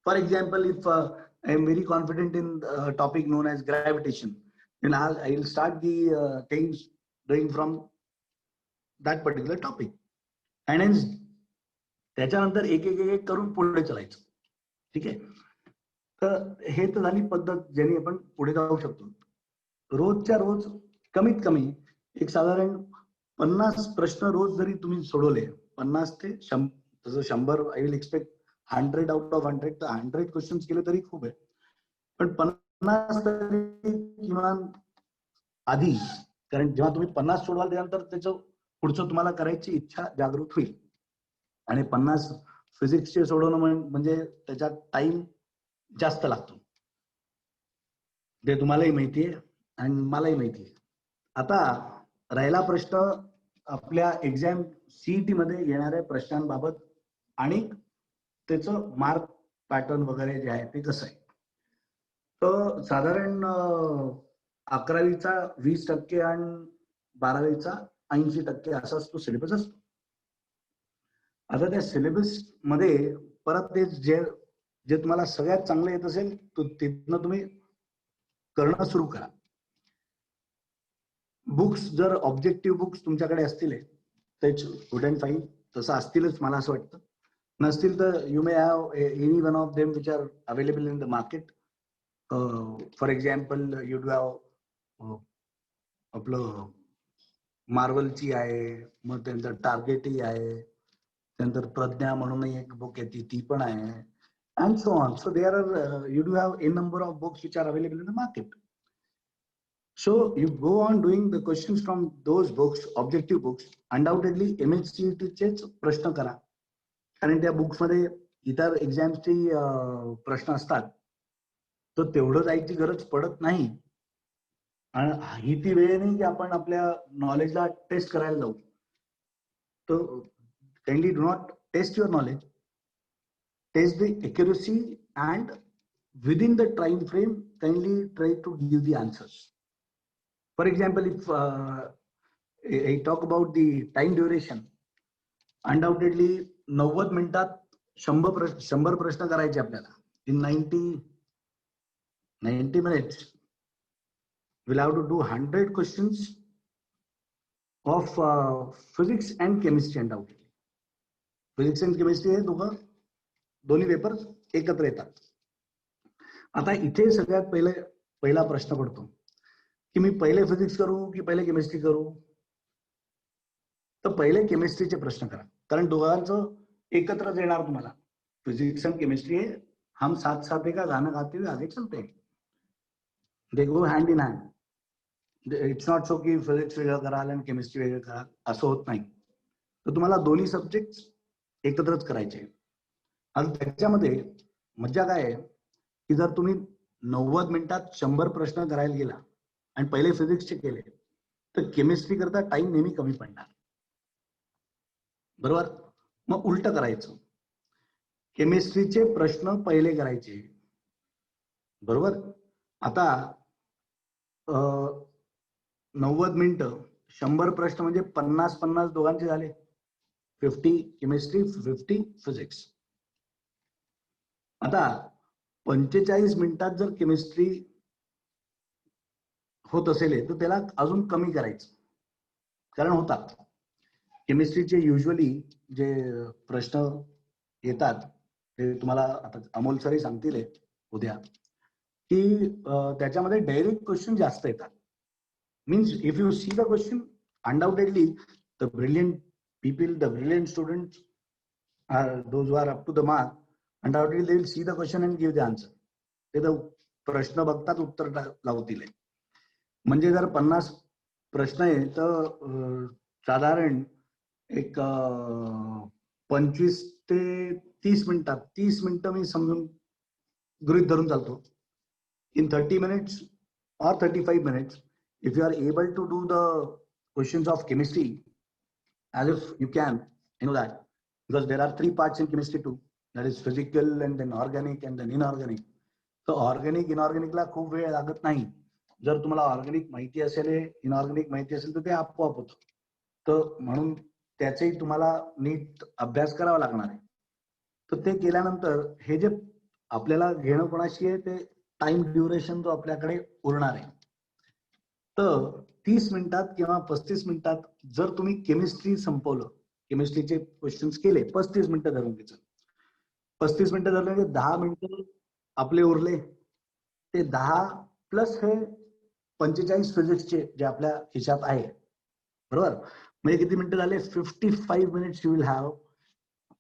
Speaker 4: For example, if I am very confident in a topic known as gravitation, then I will start the things doing from that particular topic. And hence त्याच्यानंतर एक करून पुढे चालायचं. ठीक आहे. तर हे तर झाली पद्धत ज्याने आपण पुढे जाऊ शकतो. रोजच्या रोज कमीत कमी एक साधारण 50 प्रश्न रोज जरी तुम्ही सोडवले, 50 ते 100, I will expect 100 out of 100, तर 100 क्वेश्चन्स केले तरी खूप आहे. पण 50 तरी किमान आधी, कारण जेव्हा तुम्ही 50 सोडवाल त्यानंतर त्याचं पुढचं तुम्हाला करायची इच्छा जागृत होईल. आणि 50 फिजिक्सचे सोडवणं म्हणजे त्याच्यात टाइम जास्त लागतो, ते तुम्हालाही माहितीये आणि मलाही माहितीये. आता राहिला प्रश्न आपल्या एक्झाम सीईटी मध्ये येणाऱ्या प्रश्नांबाबत आणि त्याचं मार्क पॅटर्न वगैरे जे आहे ते कसं आहे. तर साधारण 11वीचा 20% आणि 12वीचा 80% असाच तो सिलेबस असतो. आता त्या सिलेबस मध्ये परत ते जे तुम्हाला सगळ्यात चांगलं येत असेल तिथनं तुम्ही करणं सुरू करा. बुक्स जर ऑब्जेक्टिव्ह बुक्स तुमच्याकडे असतील तेच गुड अँड फाईन, तसं असतीलच मला असं वाटतं. नसतील तर you may have any one of them which are available in the market. For example you do have आपलं मार्वलची आहे, मग त्यानंतर टार्गेटही आहे, त्यानंतर प्रज्ञा म्हणून एक बुक आहे ती पण आहे, and so on. So there are you do have a number of books which are available in the market. So you go on doing the questions from those books, objective books. Undoubtedly MHCET चेच प्रश्न करा, कारण त्या books मध्ये इतर एक्झाम्सचे प्रश्न असतात, तर तेवढं जायची गरज पडत नाही. आणि ही ती वेळ नाही की आपण आपल्या नॉलेजला टेस्ट करायला जाऊ. तर kindly do not test your knowledge, test the accuracy, and within the time frame kindly try to give the answers. For example, if I talk about the time duration, undoubtedly 90 मिनिटात 100 प्रश्न करायचे आपल्याला. In 90 minutes, we'll have to do 100 questions of physics and chemistry. Undoubtedly, physics and chemistry हे दोन्ही paper एकत्र येतात. आता इथे सगळ्यात पहिला प्रश्न पडतो की मी पहिले फिजिक्स करू की पहिले केमिस्ट्री करू. तर पहिले केमिस्ट्रीचे प्रश्न करा, कारण दोघांचं एकत्रच येणार तुम्हाला. फिजिक्स आणि केमिस्ट्री हम साथ साथ का गाना गाते हुए आगे चलते हैं, they go hand in hand. It's not so की फिजिक्स वेगळं कराल आणि केमिस्ट्री वेगळं कराल, असं होत नाही. तर तुम्हाला दोन्ही सब्जेक्ट एकत्रच करायचे. आणि त्याच्यामध्ये मज्जा काय आहे की जर तुम्ही 90 मिनिटात 100 प्रश्न करायला गेला आणि पहिले फिजिक्सचे केले, तर केमिस्ट्री करता टाइम नेहमी कमी पडणार. बरोबर. मग उलट करायचं, केमिस्ट्रीचे प्रश्न पहिले करायचे. बरोबर. आता 90 मिनिटं 100 प्रश्न म्हणजे 50-50 दोघांचे झाले. 50 केमिस्ट्री, 50 फिजिक्स. आता 45 मिनिटात जर केमिस्ट्री होत असेल तर त्याला अजून कमी करायचं, कारण होतात केमिस्ट्रीचे युजली जे प्रश्न येतात ते तुम्हाला आता अमोल सरही सांगतील उद्या, की त्याच्यामध्ये डायरेक्ट क्वेश्चन जास्त येतात. Means if you see the question, undoubtedly the brilliant people, the brilliant students, those are up to the mark, undoubtedly they will see the question and give the answer. ते तर प्रश्न बघतात उत्तर लावतील. म्हणजे जर 50 प्रश्न आहे तर साधारण एक 25 ते 30 मिनिटात, 30 मिनिटं मी समजून गृहीत धरून चालतो. In 30 minutes or 35 minutes, if you are able to do the questions of chemistry as if you can, you know that, because there are 3 parts in chemistry too. That is physical and then organic and then inorganic. तर organic इनऑर्गॅनिकला खूप वेळ लागत नाही. जर तुम्हाला organic माहिती असेल, inorganic माहिती असेल, तर ते आपोआप होतं. तर म्हणून त्याचाही तुम्हाला नीट अभ्यास करावा लागणार आहे. तर ते केल्यानंतर हे जे आपल्याला घेणं कोणाशी आहे ते टाइम ड्युरेशन जो आपल्याकडे उरणार आहे. तर 30 मिनिटात किंवा 35 मिनिटात जर तुम्ही केमिस्ट्री संपवलं, केमिस्ट्रीचे क्वेश्चन्स केले, 35 मिनिटं धरून घ्यायचं. 35 मिनिटं झाले म्हणजे 10 मिनिटं आपले उरले. ते 10 प्लस हे 45 फिजिक्सचे जे आपल्या खिशात आहे. बरोबर. म्हणजे किती मिनिटं झाले? 55 minutes you will have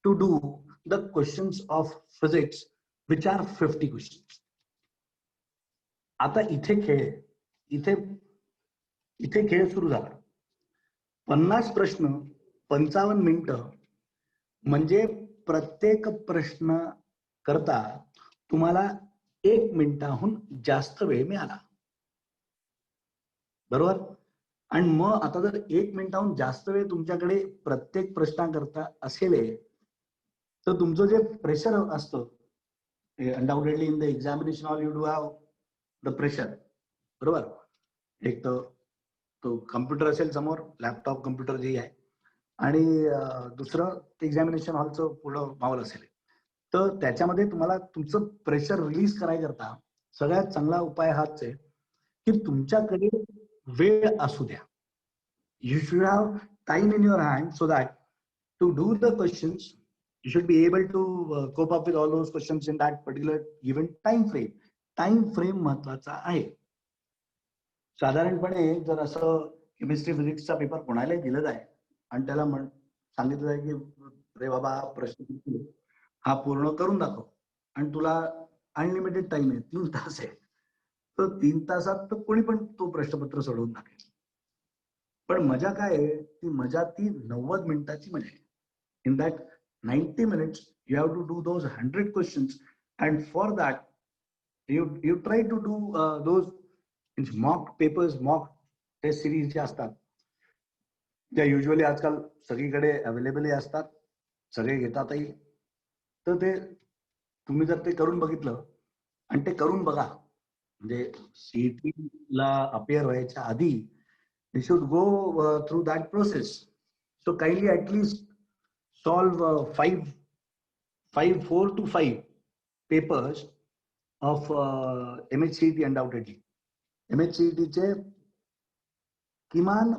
Speaker 4: to do the questions of physics which are 50 questions. आता इथे खेळ सुरू झाला. 50 प्रश्न 55 मिनिटं म्हणजे प्रत्येक प्रश्न करता तुम्हाला 1 मिनिटाहून जास्त वेळ मिळाला. बरोबर. आणि मग आता जर 1 मिनिटाहून जास्त वेळ तुमच्याकडे प्रत्येक प्रश्नाकरता असेल तर तुमचं जे प्रेशर असतं, undoubtedly in the examination all you do have the pressure. बरोबर. एक तर तो कम्प्युटर असेल समोर, लॅपटॉप कम्प्युटर जे आहे, आणि दुसरं एक्झामिनेशन हॉलचं पुढं माहोल असेल. तर त्याच्यामध्ये तुम्हाला तुमचं प्रेशर रिलीज करायकरता सगळ्यात चांगला उपाय हाच आहे की तुमच्याकडे वेळ असू द्या. You should have time in your hand so that to do the questions, you should be able to cope up with all those questions in that particular given time frame. Time frame महत्वाचा आहे. साधारणपणे जर असं chemistry फिजिक्सचा paper कोणालाही दिला जाय आणि त्याला सांगितलं जाय की रे बाबा हा प्रश्न हा पूर्ण करून दाखव आणि तुला अनलिमिटेड टाइम आहे, 3 तास आहे, तर 3 तासात तर कोणी पण तो प्रश्नपत्र सोडवून टाकेल. पण मजा काय आहे, ती मजा ती 90 मिनिटाची मजा आहे. In that 90 minutes you have to do those 100 questions, and for that you try to do those mock papers, mock test series जे असतात त्या युजली आजकाल सगळीकडे अवेलेबल असतात, सगळे घेतातही. तर ते तुम्ही जर ते करून बघितलं आणि ते करून बघा, म्हणजे सीईटी ला अपिअर व्हायच्या आधी you should go through that process. So kindly at least solve 4 to 5 papers of MHCET undoubtedly. MHCET चे किमान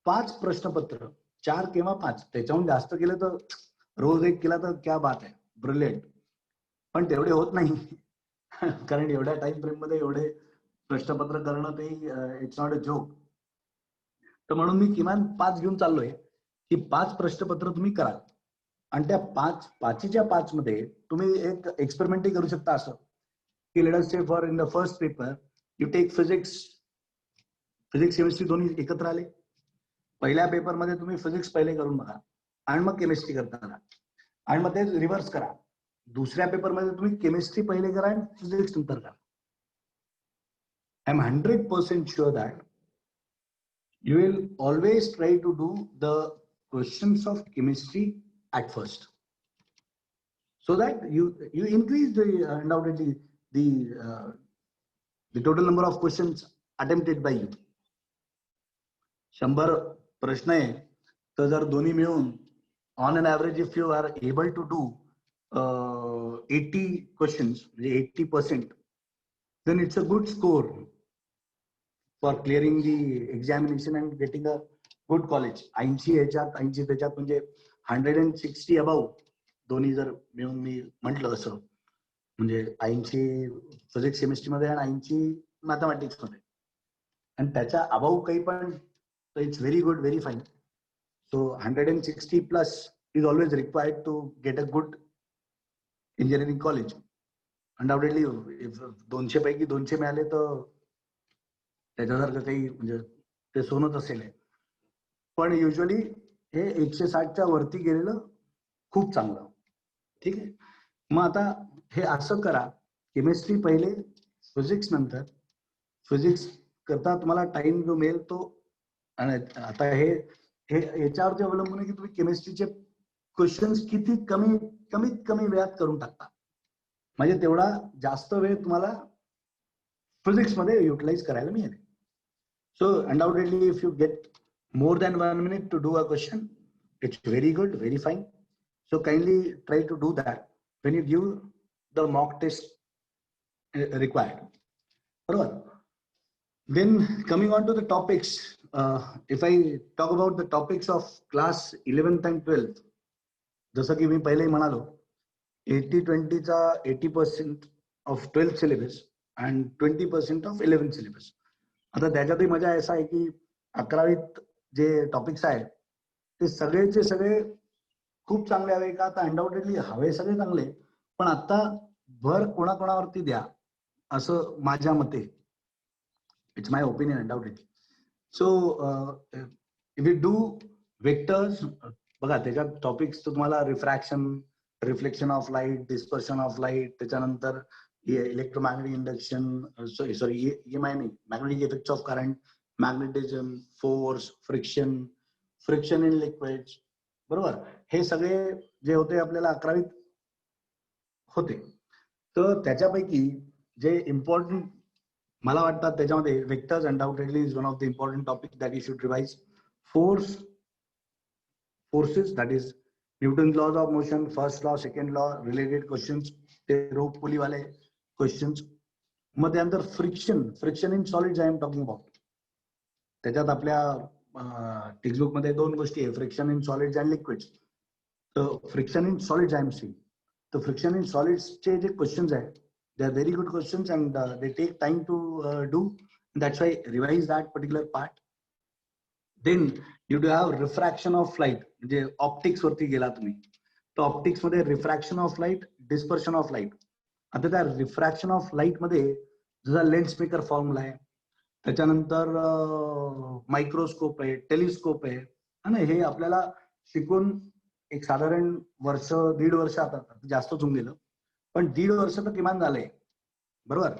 Speaker 4: 5 प्रश्नपत्र, 4 किंवा 5, त्याच्याहून जास्त केलं तर रोज एक केला तर क्या बात आहे, ब्रिलियंट. पण तेवढे होत नाही कारण एवढ्या टाइम फ्रेम मध्ये एवढे प्रश्नपत्र करणं ते इट्स नॉट अ जोक. तर म्हणून मी किमान 5 घेऊन चाललोय की 5 प्रश्नपत्र तुम्ही कराल आणि त्या 5च्या 5 मध्ये तुम्ही एक एक्सपेरिमेंटही करू शकता. असं की let us say for in the first paper you take physics chemistry दोन्ही एकत्र आले. पहिल्या पेपर मध्ये तुम्ही फिजिक्स पहिले करून बघा आणि मग केमिस्ट्री करता आणि मग ते रिव्हर्स करा. दुसऱ्या पेपर मध्ये तुम्ही केमिस्ट्री पहिले करा आणि फिजिक्स नंतर करा. I am 100% sure that you will always try to do the questions of chemistry at first, so that you increase the undoubtedly the total number of questions attempted by you. 100 प्रश्न आहे तर जर दोन्ही मिळून on an average if you are able to do 80 questions, म्हणजे 80%, then it's a good score for clearing the examination and getting a good college. 80 ह्याच्यात 80 त्याच्यात म्हणजे 160 अबाव दोन्ही जर मिळून मी म्हटलं असं, म्हणजे 80 फिजिक्स केमिस्ट्री मध्ये आणि 80 मॅथमॅटिक्स मध्ये, आणि त्याच्या अबाव काही पण, तर it's very good, very fine. So 160 plus is always required to get a good engineering college. Undoubtedly 200 पैकी 200 मिळाले तर त्याच्यासारखं काही म्हणजे ते सोनच असेल. पण युजली हे 160च्या वरती गेलेलं खूप चांगलं. ठीक आहे. मग आता हे असं करा, केमिस्ट्री पहिले, फिजिक्स नंतर. फिजिक्स करता तुम्हाला टाइम जो मिळेल तो, आणि आता हे याच्यावरती अवलंबून आहे की तुम्ही केमिस्ट्रीचे क्वेश्चन्स किती कमीत कमी वेळात करून टाकता, म्हणजे तेवढा जास्त वेळ तुम्हाला फिजिक्स मध्ये युटिलाइज करायला मिळेल. So undoubtedly if you get more than 1 minute to do a question, it's very good, very fine. So kindly try to do that when you give the mock test required. Then coming on to the topics, if I talk about the topics of class 11th and 12th, जसं की मी पहिले म्हणालो 80-20 चा 80% of 12th syllabus and 20% of 11th syllabus. आता त्याच्यातही मजा असा आहे की 11वीत जे टॉपिक्स आहेत ते सगळेचे सगळे खूप चांगले हवे का, आता अनडाउटेडली हवे सगळे चांगले, पण आता भर कोणाकोणावरती द्या असं माझ्या मते. It's my opinion undoubtedly. So if you do vectors, बघा त्याच्यात टॉपिक्स तुम्हाला refraction, reflection of light, dispersion of light, त्याच्यानंतर electromagnetic induction, sorry magnetic effects of current, magnetism, force, friction in liquids, बरोबर. हे सगळे जे होते आपल्याला 11वीत होते. तर त्याच्यापैकी जे इम्पॉर्टंट मला वाटतात त्याच्यामध्ये vectors undoubtedly is one of the important topic that you should revise. Forces, that is Newton's laws of motion, first law, second law, related questions, ते रोप पुली वाले क्वेश्चन्स. मग त्यानंतर friction in solids I am talking about. त्याच्यात आपल्या textbook मध्ये 2 गोष्टी आहे, friction in solids and liquids. तर friction in solids I am see. तर फ्रिक्शन इन सॉलिड्सचे जे क्वेश्चन्स आहेत, they are very good questions and they take time to do. That's why revise that particular part. Then you do have refraction of light, म्हणजे optics वरती गेला तुम्ही, तर optics मध्ये refraction of light, dispersion of light. आता त्या refraction of light मध्ये जसा लेन्स मेकर फॉर्म्युला आहे, त्याच्यानंतर मायक्रोस्कोप आहे, टेलिस्कोप आहे, आणि हे आपल्याला शिकून एक साधारण वर्ष 1.5 वर्ष, आता जास्तच होऊन गेलं, पण 1.5 वर्ष तर किमान झालंय, बरोबर.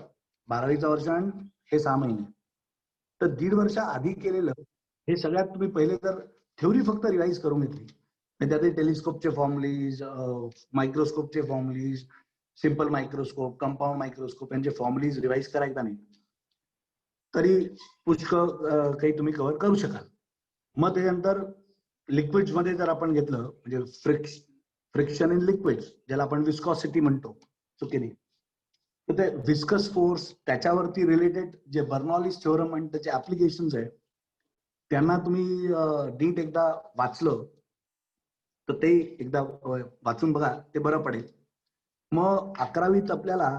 Speaker 4: 12वीचं वर्ष आणि हे 6 महिने. तर 1.5 वर्ष आधी केलेलं हे सगळ्यात तुम्ही पहिले तर थेoरी फक्त रिवाइज करून घेतली. त्याच्यात टेलिस्कोपचे फॉर्म्युलीज, मायक्रोस्कोपचे फॉर्म्युलीज, सिंपल मायक्रोस्कोप, कंपाऊंड मायक्रोस्कोप यांचे फॉर्म्युलीज रिवाइज करायचा नाही, तरी पुष्कळ काही तुम्ही कव्हर करू शकाल. मग त्याच्यानंतर लिक्विड्स मध्ये जर आपण घेतलं, म्हणजे फ्रिक्शन इन लिक्विड्स, ज्याला आपण विस्कॉसिटी म्हणतो चुकीने, तर ते विस्कस फोर्स, त्याच्यावरती रिलेटेड जे बर्नॉलिस थ्योरम आणि त्याचे ऍप्लिकेशन्स आहेत, त्यांना तुम्ही नीट एकदा वाचलं तर ते एकदा वाचून बघा, ते बरं पडेल. मग 11वीत आपल्याला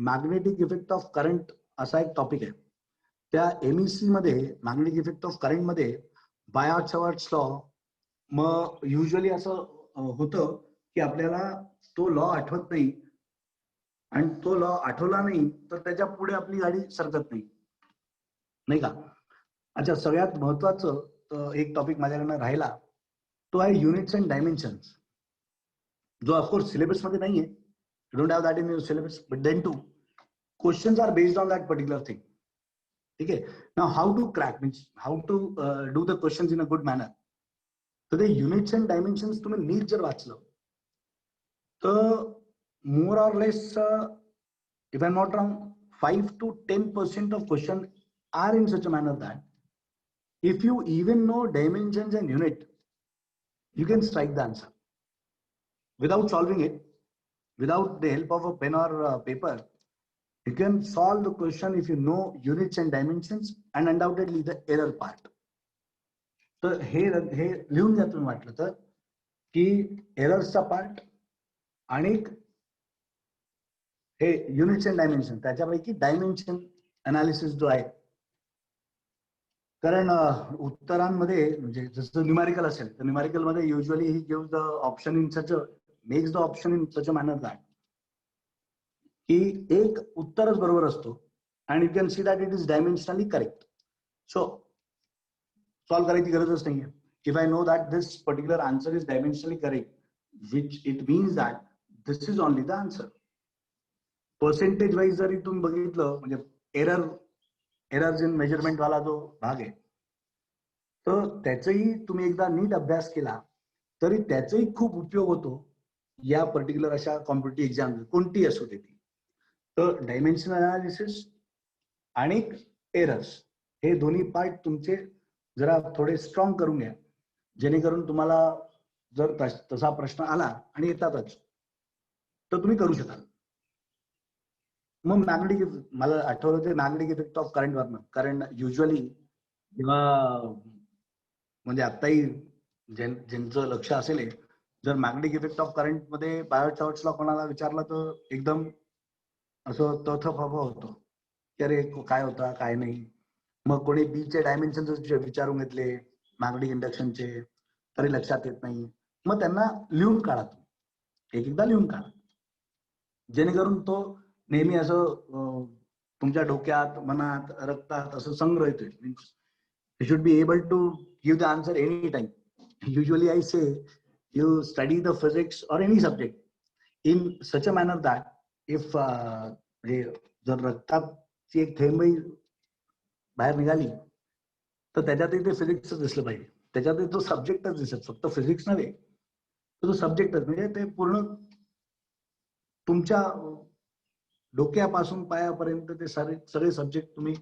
Speaker 4: मॅग्नेटिक इफेक्ट ऑफ करंट असा एक टॉपिक आहे. त्या MEC मध्ये मॅग्नेटिक इफेक्ट ऑफ करंट मध्ये बायोट-सॅवर्ट्स लॉ, मग युजली असं होतं की आपल्याला तो लॉ आठवत नाही, आणि तो लॉ आठवला नाही तर त्याच्या पुढे आपली गाडी सरकत नाही, नाही का. अच्छा, सगळ्यात महत्वाचं एक टॉपिक माझ्याकडनं राहिला, तो आहे युनिट्स अँड डायमेन्शन्स, जो ऑफकोर्स सिलेबस मध्ये नाहीये. You don't have that in your syllabus, but then two questions are based on that particular thing. ठीक आहे. Now how to crack, means how to do the questions in a good manner. तर ते units and dimensions तुम्ही नीट जर वाचलं तर more or less, if I am not wrong, 5 to 10% of question are in such a manner that if you even know dimensions and unit, you can strike the answer without solving it, without the help of a pen or paper. You can solve the question if you know units and dimensions and undoubtedly the error part. तर हे लिहून घ्या तुम्ही वाटलं तर, की एरर्सचा part आणि हे युनिट्स अँड डायमेन्शन, त्याच्यापैकी डायमेन्शन अनालिसिस जो आहे, कारण उत्तरांमध्ये म्हणजे जसं न्यूमॅरिकल असेल तर न्यूमॅरिकल मध्ये usually he gives the option in such, makes the option in such a manner that की एक उत्तरच बरोबर असतो, and you can see that it is dimensionally correct. So solve करायची गरजच नाहीये. If I know that this particular answer is dimensionally correct, which it means that this is only the answer. Percentage wise जरी तुम्ही बघितलं, म्हणजे errors in measurement वाला जो भाग आहे, तर त्याचाही तुम्ही एकदा नीट अभ्यास केला तरी त्याचाही खूप उपयोग होतो या पर्टिक्युलर अशा कॉम्पिटिटिव्ह एक्झाम, कोणती असू दे ती. तर डायमेन्शन अनालिसिस आणि एरर्स हे दोन्ही पार्ट तुमचे जरा थोडे स्ट्रॉंग करून घ्या, जेणेकरून तुम्हाला जर तसा प्रश्न आला, आणि येतातच, तर तुम्ही करू शकाल. मग मॅग्नेटिक, मला आठवलं ते मॅग्नेटिक इफेक्ट ऑफ करंट वरनं, कारण युजली जेव्हा, म्हणजे आत्ताही ज्यांचं लक्ष असेल, जर मॅग्नेटिक इफेक्ट ऑफ करंट मध्ये बायोट-सॅवर्ट्स लॉ कोणाला विचारला तर एकदम असं तथफाफा होतो की अरे काय होता काय नाही. मग कोणी बीचे डायमेन्शन्स विचारून घेतले मॅग्नेटिक इंडक्शनचे, तरी लक्षात येत नाही. मग त्यांना लिहून काढा, एकदा लिहून काढा, जेणेकरून तो नेहमी असं तुमच्या डोक्यात, मनात, रक्तात असं संग्रह येतोय. Means you should be able to give the answer any time. Usually I say you study the physics or any subject in such a manner that if, म्हणजे जर रक्ताची एक थेंबही बाहेर निघाली तर त्याच्यातही ते फिजिक्सच दिसलं पाहिजे, त्याच्यातही तो सब्जेक्टच दिसत, फक्त फिजिक्स नव्हे, तो सब्जेक्टच, म्हणजे ते पूर्ण तुमच्या डोक्यापासून पायापर्यंत ते सगळे सब्जेक्ट तुम्ही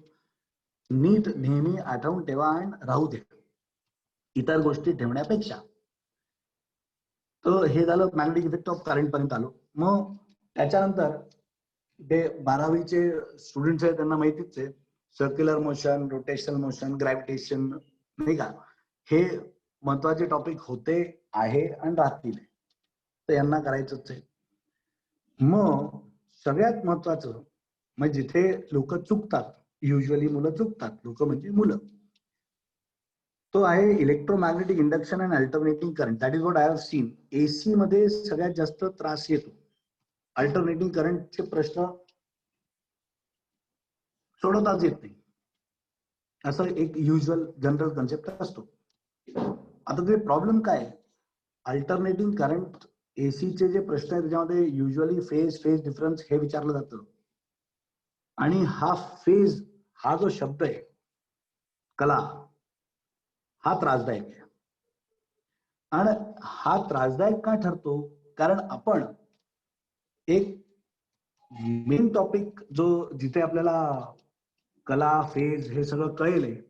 Speaker 4: नीट नेहमी आठवून ठेवा आणि राहू द्या, इतर गोष्टी ठेवण्यापेक्षा. तर हे झालं मॅग्नेटिक इफेक्ट ऑफ करंट पर्यंत आलो. मग त्याच्यानंतर ते 12वीचे स्टुडंट्स आहेत त्यांना माहितीच आहे, circular motion, rotational motion, gravitation, नाही का. हे महत्वाचे टॉपिक होते, आहे आणि राहतील, तर यांना करायचंच आहे. मग सगळ्यात महत्वाचं म्हणजे जिथे लोक चुकतात, युजली मुलं चुकतात, लोक म्हणजे मुलं, तो आहे electromagnetic induction and alternating current. That is what I have seen. AC मध्ये सगळ्यात जास्त त्रास येतो. अल्टरनेटिंग करंटचे प्रश्न सोडवताच येत नाही, असं एक युजल जनरल कन्सेप्ट असतो. आता ते प्रॉब्लेम काय, अल्टरनेटिंग करंट एसीचे जे प्रश्न आहेत त्याच्यामध्ये युजली फेज डिफरन्स हे विचारलं जातं. आणि हा फेज हा जो शब्द आहे कला, हा त्रासदायक आहे. आणि हा त्रासदायक का ठरतो, कारण आपण एक मेन टॉपिक जो जिथे आपल्याला कला फेज हे सगळं कळेल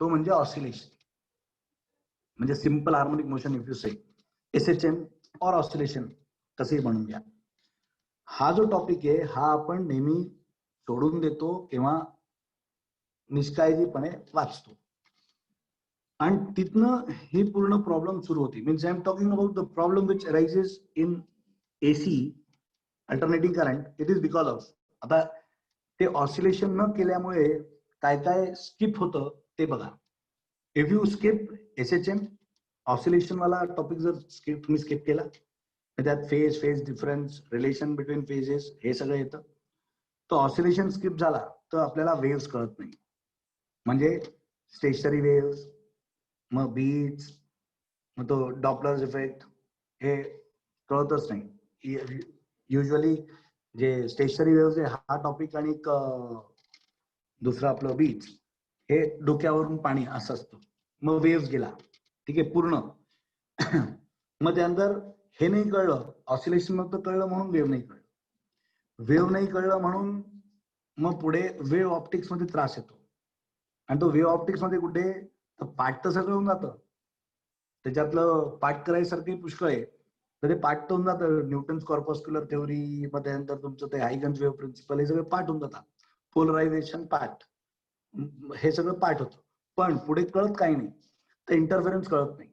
Speaker 4: तो म्हणजे ऑसिलेशन, म्हणजे simple harmonic motion, if you say SHM और ऑसिलेशन कसे म्हणून घ्या. हा जो टॉपिक आहे हा आपण नेहमी सोडून देतो किंवा निष्काळजीपणे वाचतो आणि तिथनं ही पूर्ण प्रॉब्लेम सुरू होती. Means I am talking about the problem which arises in AC alternating current. It is because of, आता ते ऑसिलेशन न केल्यामुळे काय काय स्किप होतं ते बघा. If you skip SHM oscillation वाला टॉपिक जर तुम्ही स्किप केला, त्यात phase difference, relation between phases हे सगळं येतं. तर ऑसिलेशन स्किप झाला तर आपल्याला वेव्स कळत नाही, म्हणजे स्टेशनरी वेव्स, मग बीट्स, मग तो डॉपलर इफेक्ट हे कळतच नाही. युजली जे स्टेशनरी वेव्स आहे हा टॉपिक आणि दुसरं आपलं बीट्स हे डोक्यावरून पाणी असं असतं. मग वेव्स गेला, ठीक आहे पूर्ण. मग त्यानंतर हे नाही कळलं, ऑसिलेशन नव्हतं कळलं म्हणून वेव्ह नाही कळलं, वेव्ह नाही कळलं म्हणून मग पुढे वेव्ह ऑप्टिक्स मध्ये त्रास येतो. आणि तो वेव्ह ऑप्टिक्स मध्ये कुठे, तर पाठ तर सगळं होऊन जातं, त्याच्यातलं पाठ करायसारखं पुष्कळ आहे, तर ते पाठ तर होऊन जातं. न्यूटन्स कॉर्पस्क्युलर थेओरी, मग त्यानंतर तुमचं ते हायगन्स वेव्ह प्रिन्सिपल, हे सगळं पाठ होऊन जातात. पोलरायझेशन पाठ, हे सगळं पाठ होतं. पण पुढे कळत काही नाही, तर इंटरफेरन्स कळत नाही.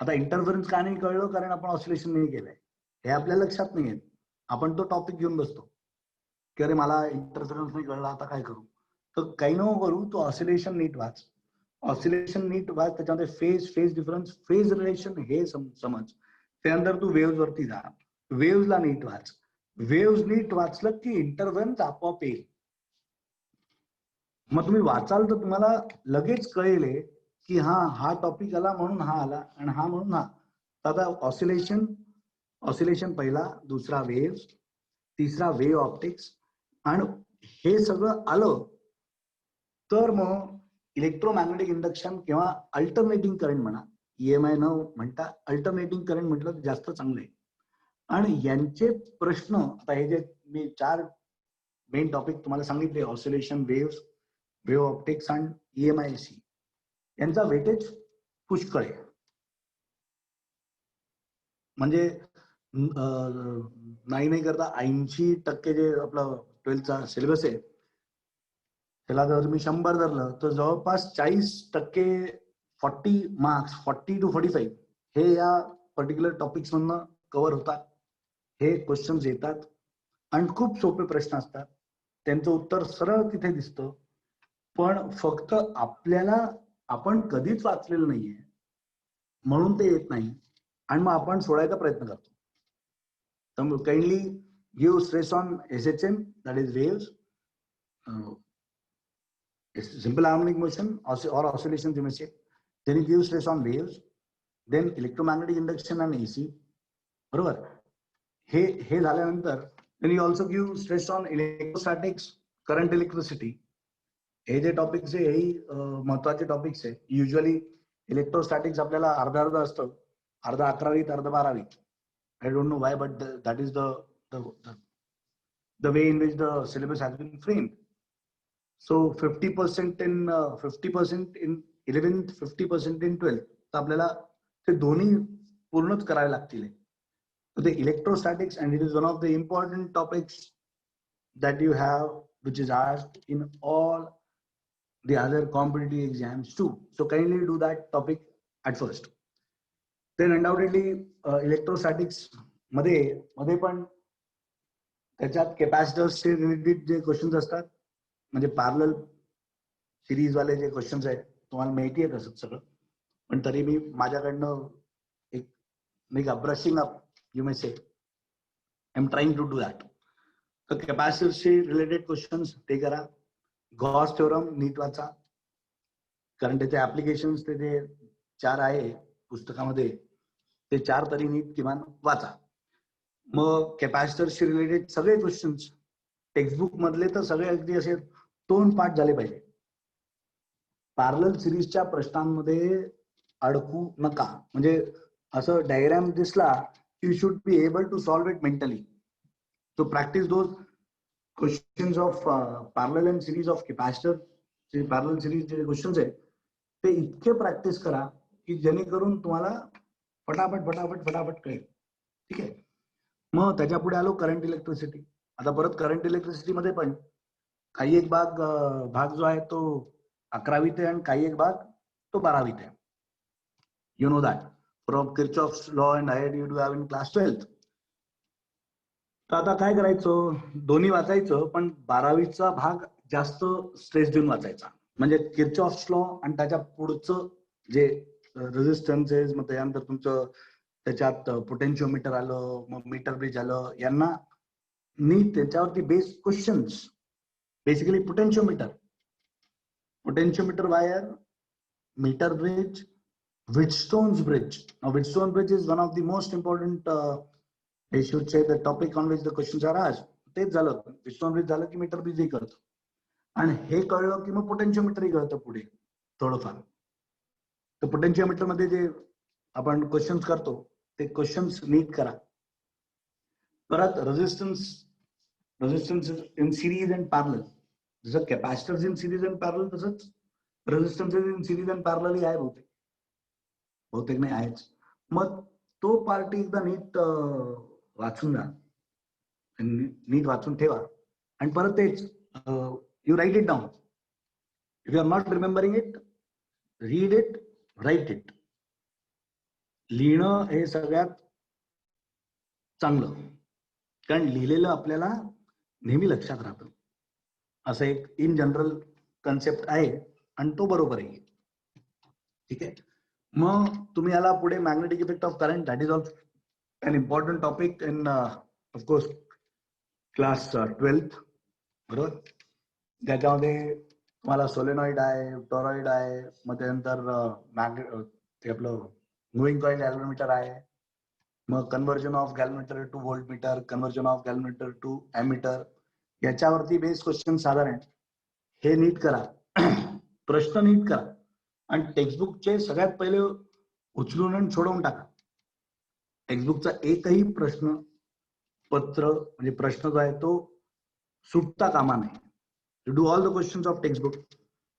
Speaker 4: आता इंटरफरन्स का नाही कळलं, कारण आपण ऑसिलेशन नाही केलंय, हे आपल्या लक्षात नाही येत. आपण तो टॉपिक घेऊन बसतो की अरे मला इंटरफरन्स नाही कळला, आता काय करू. तर काही नको करू, तो ऑसिलेशन नीट वाच, ऑसिलेशन नीट वाच, त्याच्यामध्ये फेज डिफरन्स, फेज रिलेशन हे समज. त्यानंतर तू वेव्ह वरती जा, वेव्हला नीट वाच, वेव्ह नीट वाचलं की इंटरफरन्स आपोआप येईल. मग तुम्ही वाचाल तर तुम्हाला लगेच कळेल की हा टॉपिक आला म्हणून हा आला आणि हा म्हणून हा. आता ऑसिलेशन पहिला, दुसरा वेव्ह, तिसरा वेव्ह ऑप्टिक्स, आणि हे सगळं आलं तर मग इलेक्ट्रोमॅग्नेटिक इंडक्शन किंवा अल्टरनेटिंग करंट म्हणा, EMI न म्हणता अल्टरनेटिंग करंट म्हटलं तर जास्त चांगलं आहे. आणि यांचे प्रश्न, आता हे जे मी 4 मेन टॉपिक तुम्हाला सांगितले, ऑसिलेशन, वेव्ह ऑप्टिक्स आणि EMIC, यांचा वेटेज पुष्कळ आहे. म्हणजे नाही करता 80% जे आपलं 12th सिलेबस आहे त्याला जर मी 100 धरलं तर जवळपास 40%, 40 मार्क्स, 40 to 45 हे या पर्टिक्युलर टॉपिक्स मधनं कव्हर होतात. हे क्वेश्चन्स येतात आणि खूप सोपे प्रश्न असतात, त्यांचं उत्तर सरळ तिथे दिसतं. पण फक्त आपण कधीच वाचलेलं नाहीये म्हणून ते येत नाही आणि मग आपण सोडायचा प्रयत्न करतो. तर kindly give stress on SHM, that is waves, simple harmonic motion or oscillations you may say. Then you give stress on waves, then electromagnetic induction and AC. बरोबर, हे झाल्यानंतर then you also give stress on electrostatics, current electricity. हे जे topics आहे हे महत्वाचे topics आहे. Usually electrostatics आपल्याला अर्धा असतं, अर्धा 11वीत, अर्धा 12वीत. I don't know why, but that is the way in which the syllabus has been framed. So 50% in 11th, 50% in 12th. तर आपल्याला ते दोन्ही पूर्णच करावे लागतील. The electrostatics, and it is one of the important topics that you have, which is asked in all the other competitive exams too. So kindly do that topic at first. Then undoubtedly electrostatics मध्ये पण त्याच्यात कॅपॅसिटर्सचे related जे questions असतात, म्हणजे parallel series वाले जे questions आहेत तुम्हाला माहिती आहे तसंच सगळं, पण तरी मी माझ्याकडनं एक नाही का brushing up you may say I am trying to do that. तर कॅपॅसिटरशी रिलेटेड क्वेश्चन्स ते करा. गॉस थ्योरम नीट वाचा, कारण त्याचे ऍप्लिकेशन्स ते जे 4 आहे पुस्तकामध्ये ते 4 तरी नीट किमान वाचा. मग कॅपॅसिटरशी रिलेटेड सगळे क्वेश्चन्स टेक्स्टबुक मधले तर सगळे अगदी असे तोंड पाठ झाले पाहिजे. पॅरलल सिरीजच्या प्रश्नांमध्ये अडकू नका. म्हणजे असं डायग्राम दिसला you should be able to solve it mentally. So practice those questions of parallel and series of capacitor. Parallel series जे क्वेश्चन्स आहेत ते इतके प्रॅक्टिस करा की जेणेकरून तुम्हाला फटाफट फटाफट फटाफट कळेल. ठीक आहे. मग त्याच्या पुढे आलो करंट इलेक्ट्रिसिटी. आता परत करंट इलेक्ट्रिसिटी मध्ये पण काही एक भाग जो आहे तो 11वीत आहे आणि काही एक भाग तो 12वीत आहे. You know that from Kirchhoff's law and I you do have in class 12th. तर आता काय करायचं, दोन्ही वाचायचं पण 12वीचा भाग जास्त स्ट्रेस देऊन वाचायचा. म्हणजे किर्चॉफ्स लॉ आणि त्याच्या पुढचं जे रेझिस्टन्सेस, मग त्यानंतर तुमचं त्याच्यात पोटेन्शिओमीटर आलं, मग मीटर ब्रिज आलं, यांना नीट त्याच्यावरती based questions. Basically potentiometer wire, meter bridge, Wheatstone's bridge. Now Wheatstone bridge is one of the most important I should say the topic on which the questions are asked. तेच झालं, Wheatstone bridge झालं की metre bridge ही कळतं, आणि हे कळलं की मग पोटेन्शिओमीटरही कळतं पुढे थोडंफार. तर पोटेन्शिओमीटर मध्ये जे आपण क्वेश्चन्स करतो ते क्वेश्चन्स नीट करा. परत resistance in series and parallel. जसं capacitors in series and parallel तसंच resistance in series and parallel ही आहे बहुतेक नाही आहेच. मग तो पार्टी एकदा नीट वाचून जा, नीट वाचून ठेवा. आणि परत तेच you write it down. If you are not remembering it, read it, write it. लिहिणं हे सगळ्यात चांगलं, कारण लिहिलेलं आपल्याला नेहमी लक्षात राहतं. असं एक इन जनरल कन्सेप्ट आहे आणि तो बरोबर आहे. ठीक आहे. मग तुम्ही याला पुढे magnetic effect of current, that is also an important topic in of course class 12th. बरोबर. ज्याच्यामध्ये तुम्हाला सोलेनॉइड आहे, टॉरॉइड आहे, मग त्यानंतर ते आपलं मुव्हिंग कॉइल गॅल्व्हनोमीटर आहे, मग conversion of galvanometer to voltmeter, conversion of galvanometer to ammeter, याच्यावरती बेस क्वेश्चन साधारण हे नीट करा. प्रश्न नीट करा आणि टेक्स्टबुकचे सगळ्यात पहिले उचलून आणि सोडवून टाका. टेक्स्टबुकचा एकही प्रश्न पत्र म्हणजे प्रश्न जो आहे तो सुटता कामा नये. You do all the questions of textbook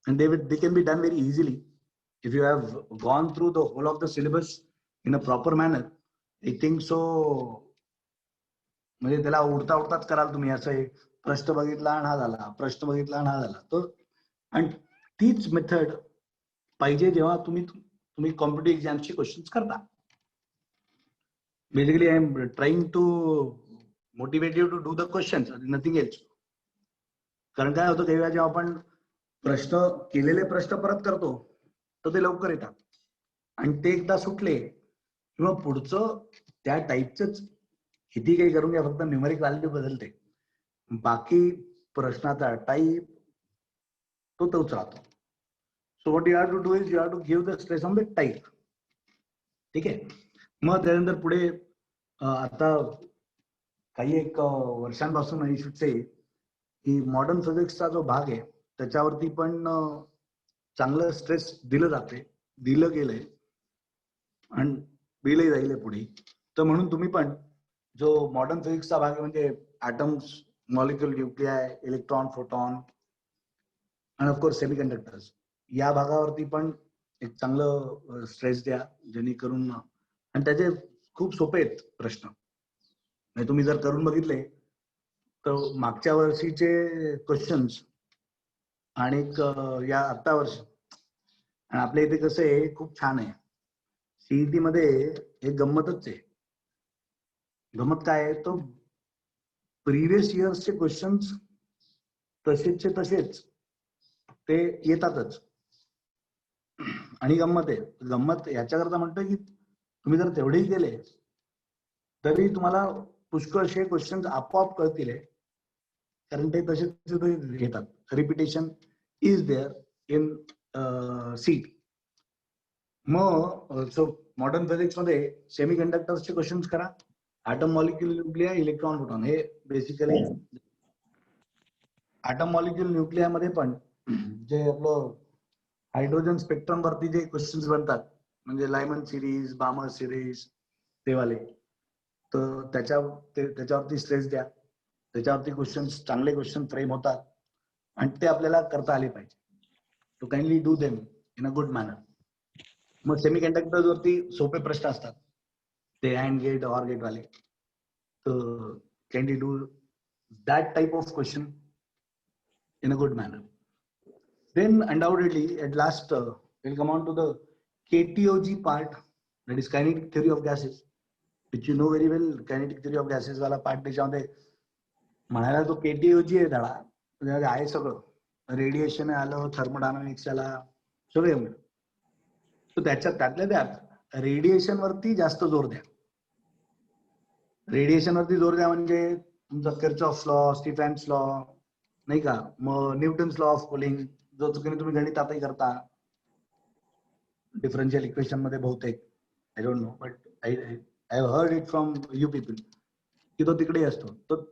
Speaker 4: and they can be done very easily if you have gone through the whole of the syllabus in a proper manner. I think so. म्हणजे त्याला उडता उडताच कराल तुम्ही. असं एक प्रश्न बघितला आणि हा झाला, प्रश्न बघितला आणि हा झाला. तर आणि तीच मेथड पाहिजे जेव्हा तुम्ही कॉम्पिटिटिव्ह एक्झामचे क्वेश्चन्स करता. Basically, I am trying to motivate you to do the questions, nothing else. कारण काय होतं, काही वेळा जेव्हा आपण केलेले प्रश्न परत करतो तर ते लवकर येतात आणि ते एकदा सुटले किंवा पुढचं त्या टाईपच किती काही करून घ्या, फक्त न्यूमेरिक व्हॅल्यू बदलते, बाकी प्रश्नाचा टाईप तोच राहतो. So what you have to do is you have to give the stress on the type. ठीक आहे. मग त्यानंतर पुढे आता काही एक वर्षांपासून आय शुड से की मॉडर्न फिजिक्सचा जो भाग आहे त्याच्यावरती पण चांगलं स्ट्रेस दिलं गेलंय आणि दिलंही जाईल पुढे. तर म्हणून तुम्ही पण जो मॉडर्न फिजिक्सचा भाग आहे म्हणजे ॲटम्स, मॉलिक्युल, न्यूक्लिआय, इलेक्ट्रॉन, फोटॉन आणि ऑफकोर्स सेमीकंडक्टर्स, या भागावरती पण एक चांगलं स्ट्रेस द्या, जेणेकरून आणि त्याचे खूप सोपे आहेत प्रश्न. तुम्ही जर करून बघितले तर मागच्या वर्षीचे क्वेश्चन्स आणि या आता वर्ष आणि आपल्या इथे कसं आहे, खूप छान आहे. सीईटी मध्ये एक गंमतच आहे. गंमत काय आहे, तो प्रिव्हियस इयर्सचे क्वेश्चन्स तसेचे तसेच ते येतातच. आणि गंमत याच्याकरता म्हणतोय की तुम्ही जर तेवढेही केले तरी तुम्हाला पुष्कळशे क्वेश्चन्स आपोआप कळतील, कारण ते तसे येतात. Repetition is there in seat. मग सो मॉडर्न फिजिक्स मध्ये सेमी कंडक्टर्सचे क्वेश्चन्स करा, atom molecule nuclei, electron proton, हे बेसिकली. ॲटम मॉलिक्युल न्यूक्लिया मध्ये पण जे आपलं हायड्रोजन स्पेक्ट्रम वरती जे क्वेश्चन्स बनतात, म्हणजे लायमन सिरीज, बामर सिरीज, ते वाले, तर त्याच्यावरती स्ट्रेस द्या. त्याच्यावरती क्वेश्चन्स, चांगले क्वेश्चन फ्रेम होतात आणि ते आपल्याला करता आले पाहिजे. To kindly do them in a good manner. मग सेमी कंडक्टर्स वरती सोपे प्रश्न असतात, ते अँड गेट, ऑर गेट वाले. तर kindly do that type of question in a good manner. Then undoubtedly at last we'll come on to the KTOG part, that is kinetic theory of gases, which you know very well. Kinetic theory of gases वाला part, त्याच्यामध्ये म्हणायला तो KTOG आहे धडा, त्याच्यामध्ये आहे सगळं. Radiation आलं, थर्मोडायनामिक्स आला, सगळे येऊन. तर त्यातल्या त्यात रेडिएशन वरती जास्त जोर द्या. रेडिएशन वरती जोर द्या म्हणजे तुमचा किर्चॉफ्स लॉ, स्टीफन्स लॉ, नाही का, मग न्यूटन्स लॉ ऑफ कूलिंग, जो चुकीने तुम्ही गणितातही करता, डिफरन्शियल इक्वेशन मध्ये बहुतेक, I don't know, but I have heard it from you people की तो तिकडे असतो. तर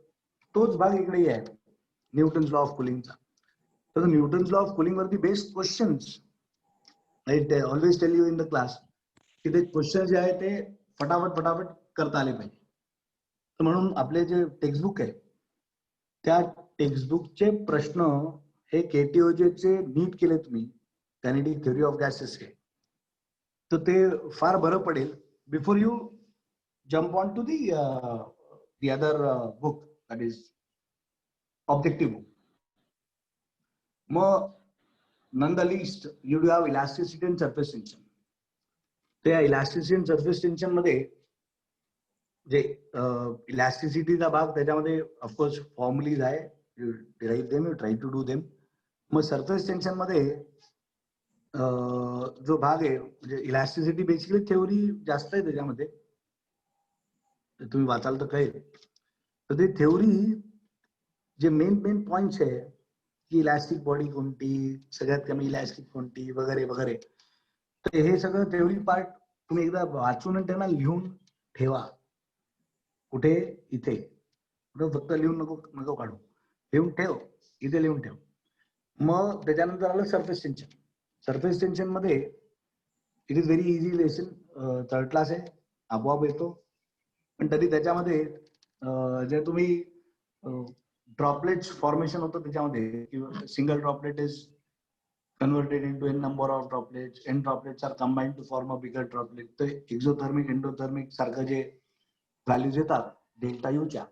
Speaker 4: तोच भाग इकडेही आहे, न्यूटन्स लॉ ऑफ कुलिंगचा. तर न्यूटन्स लॉ ऑफ कुलिंग वरती based questions, I always tell you in the class की ते क्वेश्चन जे आहे ते फटाफट करता आले पाहिजे. तर म्हणून आपले जे टेक्स्टबुक आहे, त्या टेक्स्टबुकचे प्रश्न हे केटीओजेचे नीट केले तुम्ही, कायनेटिक थ्योरी ऑफ गॅसेस हे, तर ते फार बरं पडेल before you jump on to the other book, that is objective book. मग none the list you do have elasticity and surface tension. त्या इलास्टिसिटी अँड सरफेस टेन्शन मध्ये जे इलास्टिसिटीचा भाग, त्याच्यामध्ये ऑफकोर्स फॉर्म्युलीज आहे, you derive them, you try to do them. मग surface tension मध्ये जो भाग आहे, म्हणजे इलास्टिसिटी बेसिकली थेओरी जास्त आहे त्याच्यामध्ये, तुम्ही वाचाल तर कळेल. तर ते थेओरी जे मेन पॉइंट्स आहे की इलास्टिक बॉडी कोणती, सगळ्यात कमी इलास्टिक कोणती, वगैरे वगैरे, तर हे सगळं थेओरी पार्ट तुम्ही एकदा वाचून आणि त्यांना लिहून ठेवा. कुठे? इथे. कुठं फक्त लिहून नको काढू, लिहून ठेव, इथे लिहून ठेव. मग त्याच्यानंतर आलं सरफेस टेन्शन. सरफेस टेन्शन मध्ये it is very easy lesson, third class आहे, आपोआप येतो. पण तरी त्याच्यामध्ये जे तुम्ही ड्रॉपलेट्स फॉर्मेशन होतं त्याच्यामध्ये, किंवा single droplet is converted into n number of droplets, n droplets are combined to form a bigger droplet. तर एक्झोथर्मिक, एंडोथर्मिक सारखं जे व्हॅल्यूज येतात डेल्टा यूच्या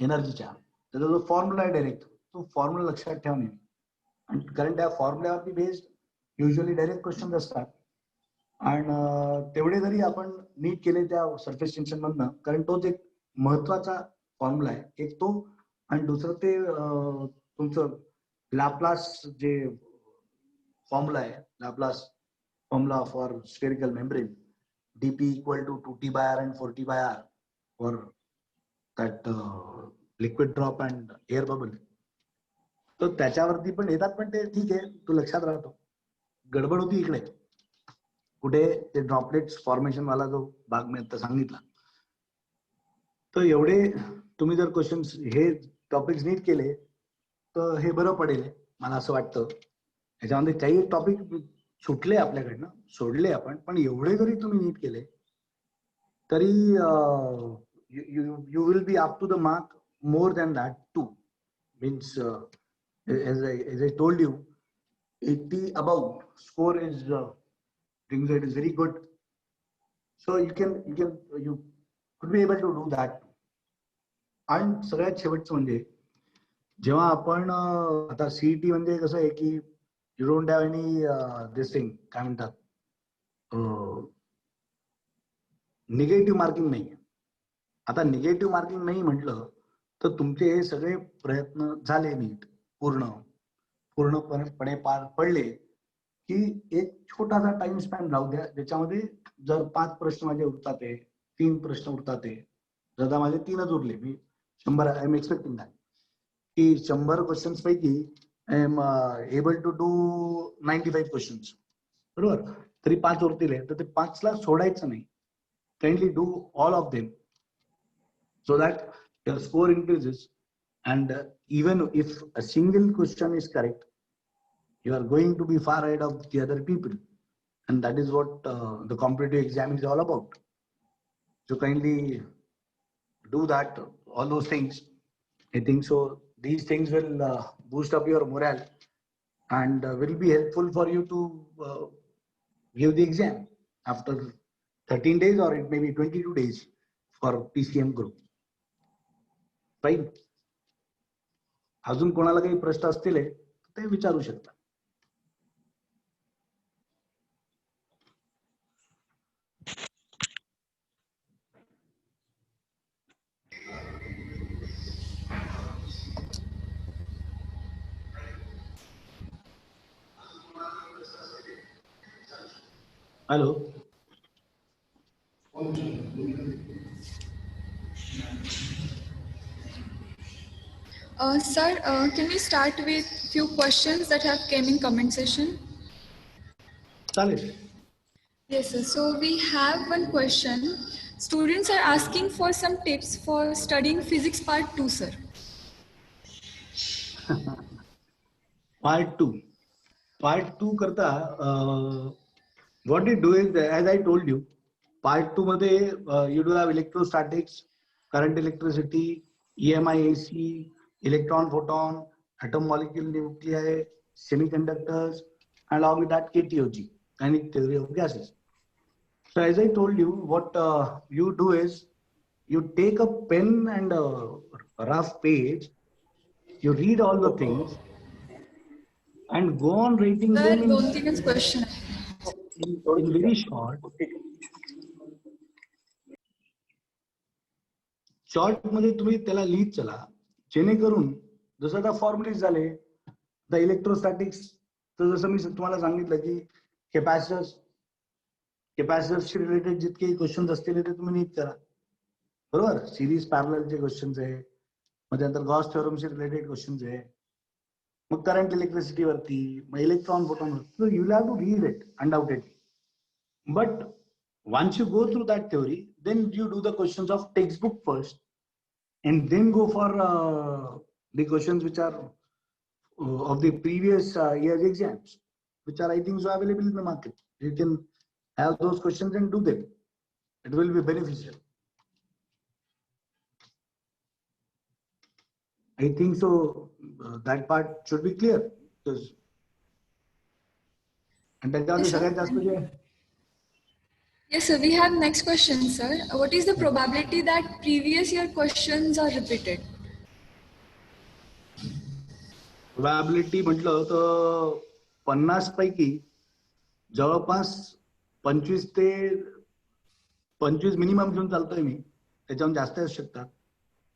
Speaker 4: एनर्जीच्या, त्याचा जो फॉर्म्युला आहे डायरेक्ट, तो फॉर्म्युला लक्षात ठेवा नेहमी. आणि कारण त्या फॉर्म्युल्यावरती बेस्ड युजली डायरेक्ट क्वेश्चन असतात. आणि तेवढे जरी आपण नीट केले त्या सरफेस टेन्शन मधनं, कारण तोच एक महत्वाचा फॉर्म्युला आहे, एक तो. आणि दुसरं ते तुमचं लाप्लास जे फॉर्म्युला आहे, Laplace formula for spherical membrane, dp equal to 2t by r and 4t by r for that liquid drop and air bubble. तर त्याच्यावरती पण येतात, पण ते ठीक आहे, तो लक्षात राहतो. गडबड होती इकडे कुठे, ते ड्रॉपलेट्स फॉर्मेशन वाला जो भाग मी आता सांगितला. तर एवढे तुम्ही जर क्वेश्चन्स, हे टॉपिक्स नीट केले तर हे बरं पडेल, मला असं वाटतं. याच्यामध्ये काही टॉपिक सुटले आपल्याकडनं, सोडले आपण, पण एवढे जरी तुम्ही नीट केले तरी you will be up to the mark, more than that too. Means as I told you, 80 above score is it is very good. So you could be able to do that. आणि सगळ्यात शेवटचं म्हणजे जेव्हा आपण आता CET म्हणजे कसं आहे की you don't have any this thing काय म्हणतात निगेटिव्ह मार्किंग नाही. आता निगेटिव्ह मार्किंग नाही म्हटलं तर तुमचे हे सगळे प्रयत्न झाले नीट पूर्णपणे पार पडले की एक छोटासा टाइम स्पॅन राहू द्या ज्याच्यामध्ये जर 5 प्रश्न माझे उरतात आहे 3 प्रश्न उरतात आहे जर माझे 3च उरले मी 100 आय एम एक्सपेक्टिंग दॅट की 100 क्वेश्चन्स पैकी I am able to do 95 questions बरोबर तरी 5 उरतील तर ते 5ला सोडायचं नाही. Kindly do all of them so that your score increases and even if a single question is correct you are going to be far ahead of the other people and that is what the competitive exam is all about. So kindly do that all those things. I think so these things will boost up your morale and will be helpful for you to give the exam after 13 days or it may be 22 days for PCM group. Right. अजून कोणाला काही प्रश्न असतील ते विचारू शकता. Hello.
Speaker 3: Sir, can we start with few questions that have came in comment session?
Speaker 4: चालेल.
Speaker 3: Yes, sir. So we have one question. Students are asking for some tips for studying physics part 2, sir.
Speaker 4: Part 2. Part 2 करता what you do is as I told you part 2 मध्ये you do have electrostatics, current electricity, EMI AC, electron photon, atom molecule nuclei, semiconductors and along with that KTOG, kinetic theory of gases. So as I told you what you do is you take a pen and a rough page, you read all the things and go on writing
Speaker 3: Sir,
Speaker 4: them
Speaker 3: दोन तीनच question आहे.
Speaker 4: in very short मध्ये तुम्ही त्याला लिहित चला जेणेकरून जसं आता फॉर्म्युलेज झाले द इलेक्ट्रोस्टॅटिक्स तर जसं मी तुम्हाला सांगितलं की कॅपॅसिटर्सशी रिलेटेड जितके क्वेश्चन्स असतील ते तुम्ही नीट करा बरोबर. सिरीज पॅरललचे क्वेश्चन्स आहे मग त्यानंतर गॉस थेरमशी रिलेटेड क्वेश्चन्स आहे मग करंट इलेक्ट्रिसिटी वरती मग इलेक्ट्रॉन फोटॉन वरती you have to read it undoubtedly. But once you go through that theory, then you do the questions of textbook first, and then go for the questions which are of the previous year's exams, which are I think so available in the market. You can have those questions and do them. It will be beneficial. I think so. That part should be clear because and
Speaker 3: Yes, sir. Yes, sir. We have next question, sir. What is the probability that previous year questions are repeated?
Speaker 4: Probability म्हटलं तर 50 पैकी जवळपास 25 ते 25 minimum घेऊन चालतोय मी त्याच्याहून जास्त असू शकतात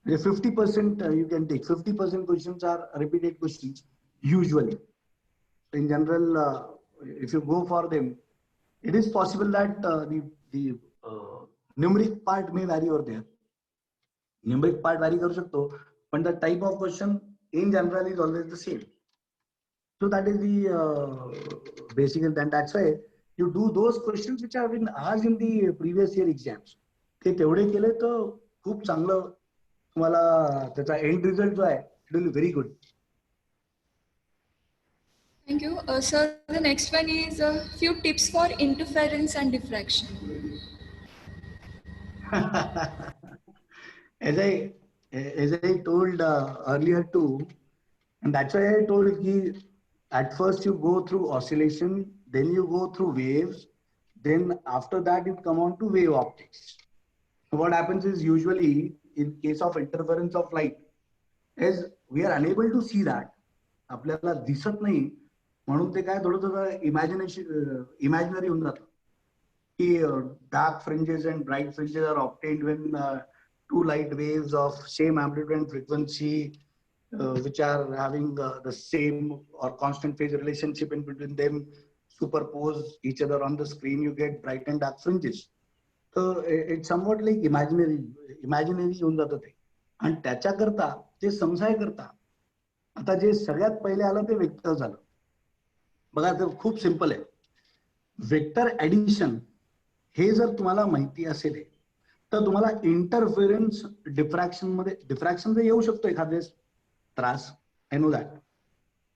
Speaker 4: म्हणजे 50% you can take 50% questions are repeated questions usually. In general if you go for them it is possible that the numeric part may vary over there. Numeric part vary करू शकतो पण the type of question in general is always the same. So that is the basic and that's why you do those questions which have been asked in the previous year exams. ते तेवढे केले तर खूप चांगलं तुम्हाला त्याचा end result जो आहे it will be very good.
Speaker 3: Thank you. Sir, the next one is a few tips for interference and diffraction.
Speaker 4: As I told earlier too, and that's why I told you at first you go through oscillation, then you go through waves, then after that you come on to wave optics. So what happens is usually in case of interference of light is we are unable to see that. आपल्याला दिसत नाही म्हणून ते काय थोडं imaginary होऊन जातं की dark fringes and bright fringes are obtained when two light waves of same amplitude and frequency which are having the same or constant phase relationship in between them superpose each other on the screen, you get bright and dark fringes. So it's somewhat like imaginary होऊन जातं ते. आणि त्याच्याकरता ते समजाय करता आता जे सगळ्यात पहिले आलं ते वेक्टर झालं. बघा ते खूप सिंपल आहे. वेक्टर ऍडिशन हे जर तुम्हाला माहिती असेल तर तुम्हाला इंटरफेरन्स डिफ्रॅक्शन तर येऊ शकतो एखाद्या त्रास, I know that,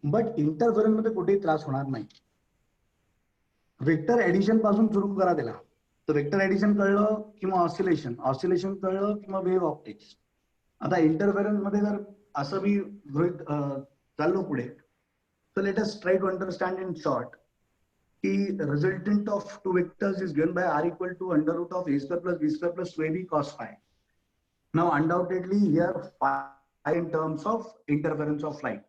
Speaker 4: but interference मध्ये कुठेही त्रास होणार नाही. वेक्टर ऍडिशन पासून सुरू करा त्याला. तर वेक्टर ऍडिशन कळलं किंवा ऑसिलेशन कळलं किंवा वेव्ह ऑप्टिक्स. आता इंटरफेरन्स मध्ये जर असं मी चाललो पुढे, तर let us try to understand in short की resultant of two vectors is given by r equal to under root of a square plus b square plus 2ab cos phi. Now undoubtedly here phi in terms of interference of light.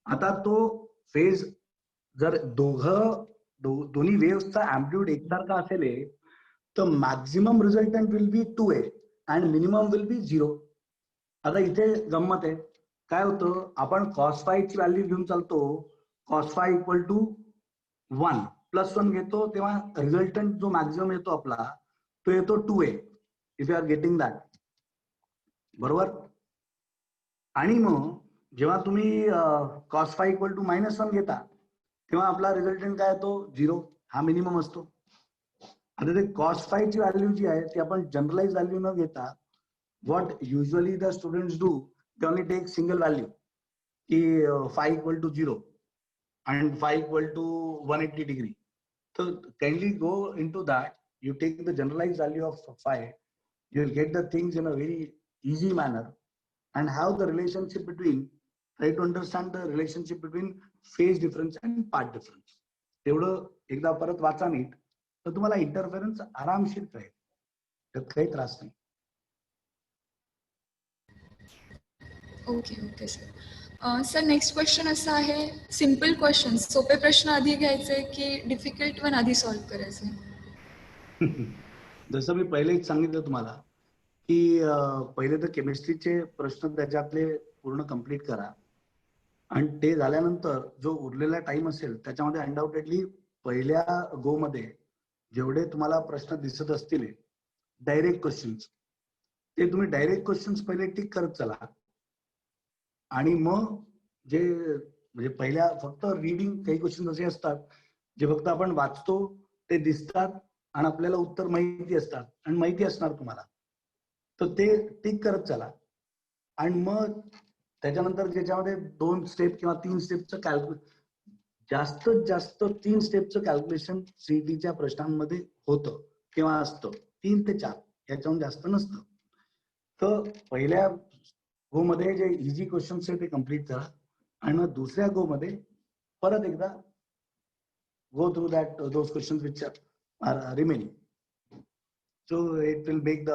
Speaker 4: आता तो phase जर दोन्ही वेव्हचा amplitude एकसारखा असेल तर maximum resultant will be 2a and minimum will be 0. आता इथे गंमत आहे. काय होतं, आपण cos phi ची व्हॅल्यू घेऊन चालतो, cos phi इक्वल टू 1 +1 घेतो, तेव्हा रिझल्टंट जो मॅक्झिमम येतो आपला तो येतो 2a, if you are getting that. बरोबर. आणि मग जेव्हा तुम्ही cos phi इक्वल टू -1 घेता तेव्हा आपला रिझल्टंट काय येतो 0, हा मिनिमम असतो. आता ते cos phi ची व्हॅल्यू जी आहे ती आपण जनरलाइज व्हॅल्यू न घेता what usually the students do, they only take single value की phi equal to 0 and phi equal to 180 degree. So kindly go into that. You take the generalized value of phi, you will get the things in a very easy manner and have the relationship between, try to understand the relationship between phase difference and part difference. तेवढं एकदा परत वाचा नीट तर तुम्हाला interference आरामशीर कळेल, त्यात काही त्रास नाही.
Speaker 3: Okay sir. Sir next question असा आहे, सिम्पल क्वेश्चन, सोपे प्रश्न आधी घ्यायचे की डिफिकल्ट वन आधी सॉल्व्ह करायचे?
Speaker 4: जसं मी पहिलेच सांगितलं तुम्हाला की पहिले तर केमिस्ट्रीचे प्रश्न त्याच्यातले पूर्ण कंप्लीट करा आणि ते झाल्यानंतर जो उरलेला टाइम असेल त्याच्यामध्ये अनडाउटेडली पहिल्या गो मध्ये जेवढे तुम्हाला प्रश्न दिसत असतील डायरेक्ट क्वेश्चन्स, ते तुम्ही डायरेक्ट क्वेश्चन्स पहिले टिक करत चला. आणि मग जे म्हणजे पहिल्या फक्त रीडिंग काही क्वेश्चन असे असतात जे फक्त आपण वाचतो, ते दिसतात आणि आपल्याला उत्तर माहिती असतात आणि माहिती असणार तुम्हाला, तर ते टिक करत चला. आणि मग त्याच्यानंतर ज्याच्यामध्ये 2 स्टेप किंवा 3 स्टेपचं जास्तीत जास्त 3 स्टेपचं कॅल्क्युलेशन सीईटीच्या प्रश्नांमध्ये होतं किंवा असतं, 3 ते 4 याच्याहून जास्त नसतं. तर पहिल्या गो मध्ये जे इझी क्वेश्चन्स आहे ते कम्प्लीट करा आणि मग दुसऱ्या गो मध्ये परत एकदा go through that those questions which are remaining. So it will make the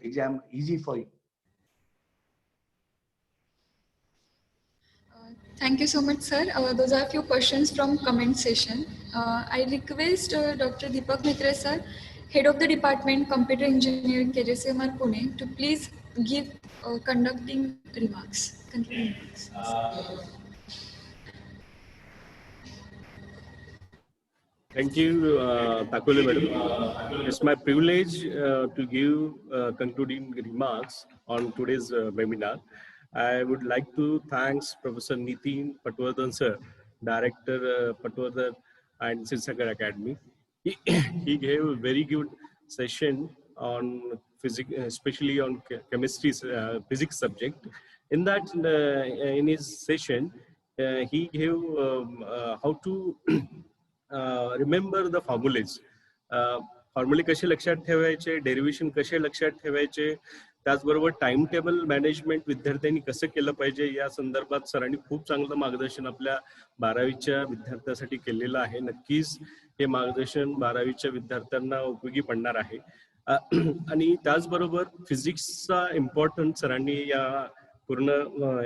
Speaker 4: exam easy for you.
Speaker 3: Thank you so much, sir. Those are few questions from comment session. I request Dr. Deepak Mitra, sir, Head of the Department, Computer Engineering, KJCMR Pune, to please give concluding remarks.
Speaker 5: Thank you, Takule madam. It's my privilege to give concluding remarks on today's webinar. I would like to thank Professor Nitin Patwardhan sir, Director Patwardhan and Sirsagar Academy. He gave a very good session on physics, especially on chemistry, physics subject. In that, in his session, he gave how to remember the formulae. फॉर्म्युले कसे लक्षात ठेवायचे, derivation कसे लक्षात ठेवायचे, त्याचबरोबर time table management विद्यार्थ्यांनी कसं केलं पाहिजे या संदर्भात सरांनी खूप चांगलं मार्गदर्शन आपल्या 12वीच्या विद्यार्थ्यांसाठी केलेलं आहे. नक्कीच हे मार्गदर्शन 12वीच्या विद्यार्थ्यांना उपयोगी पडणार आहे. आणि त्याचबरोबर फिजिक्सचा इम्पॉर्टन्स सरांनी या पूर्ण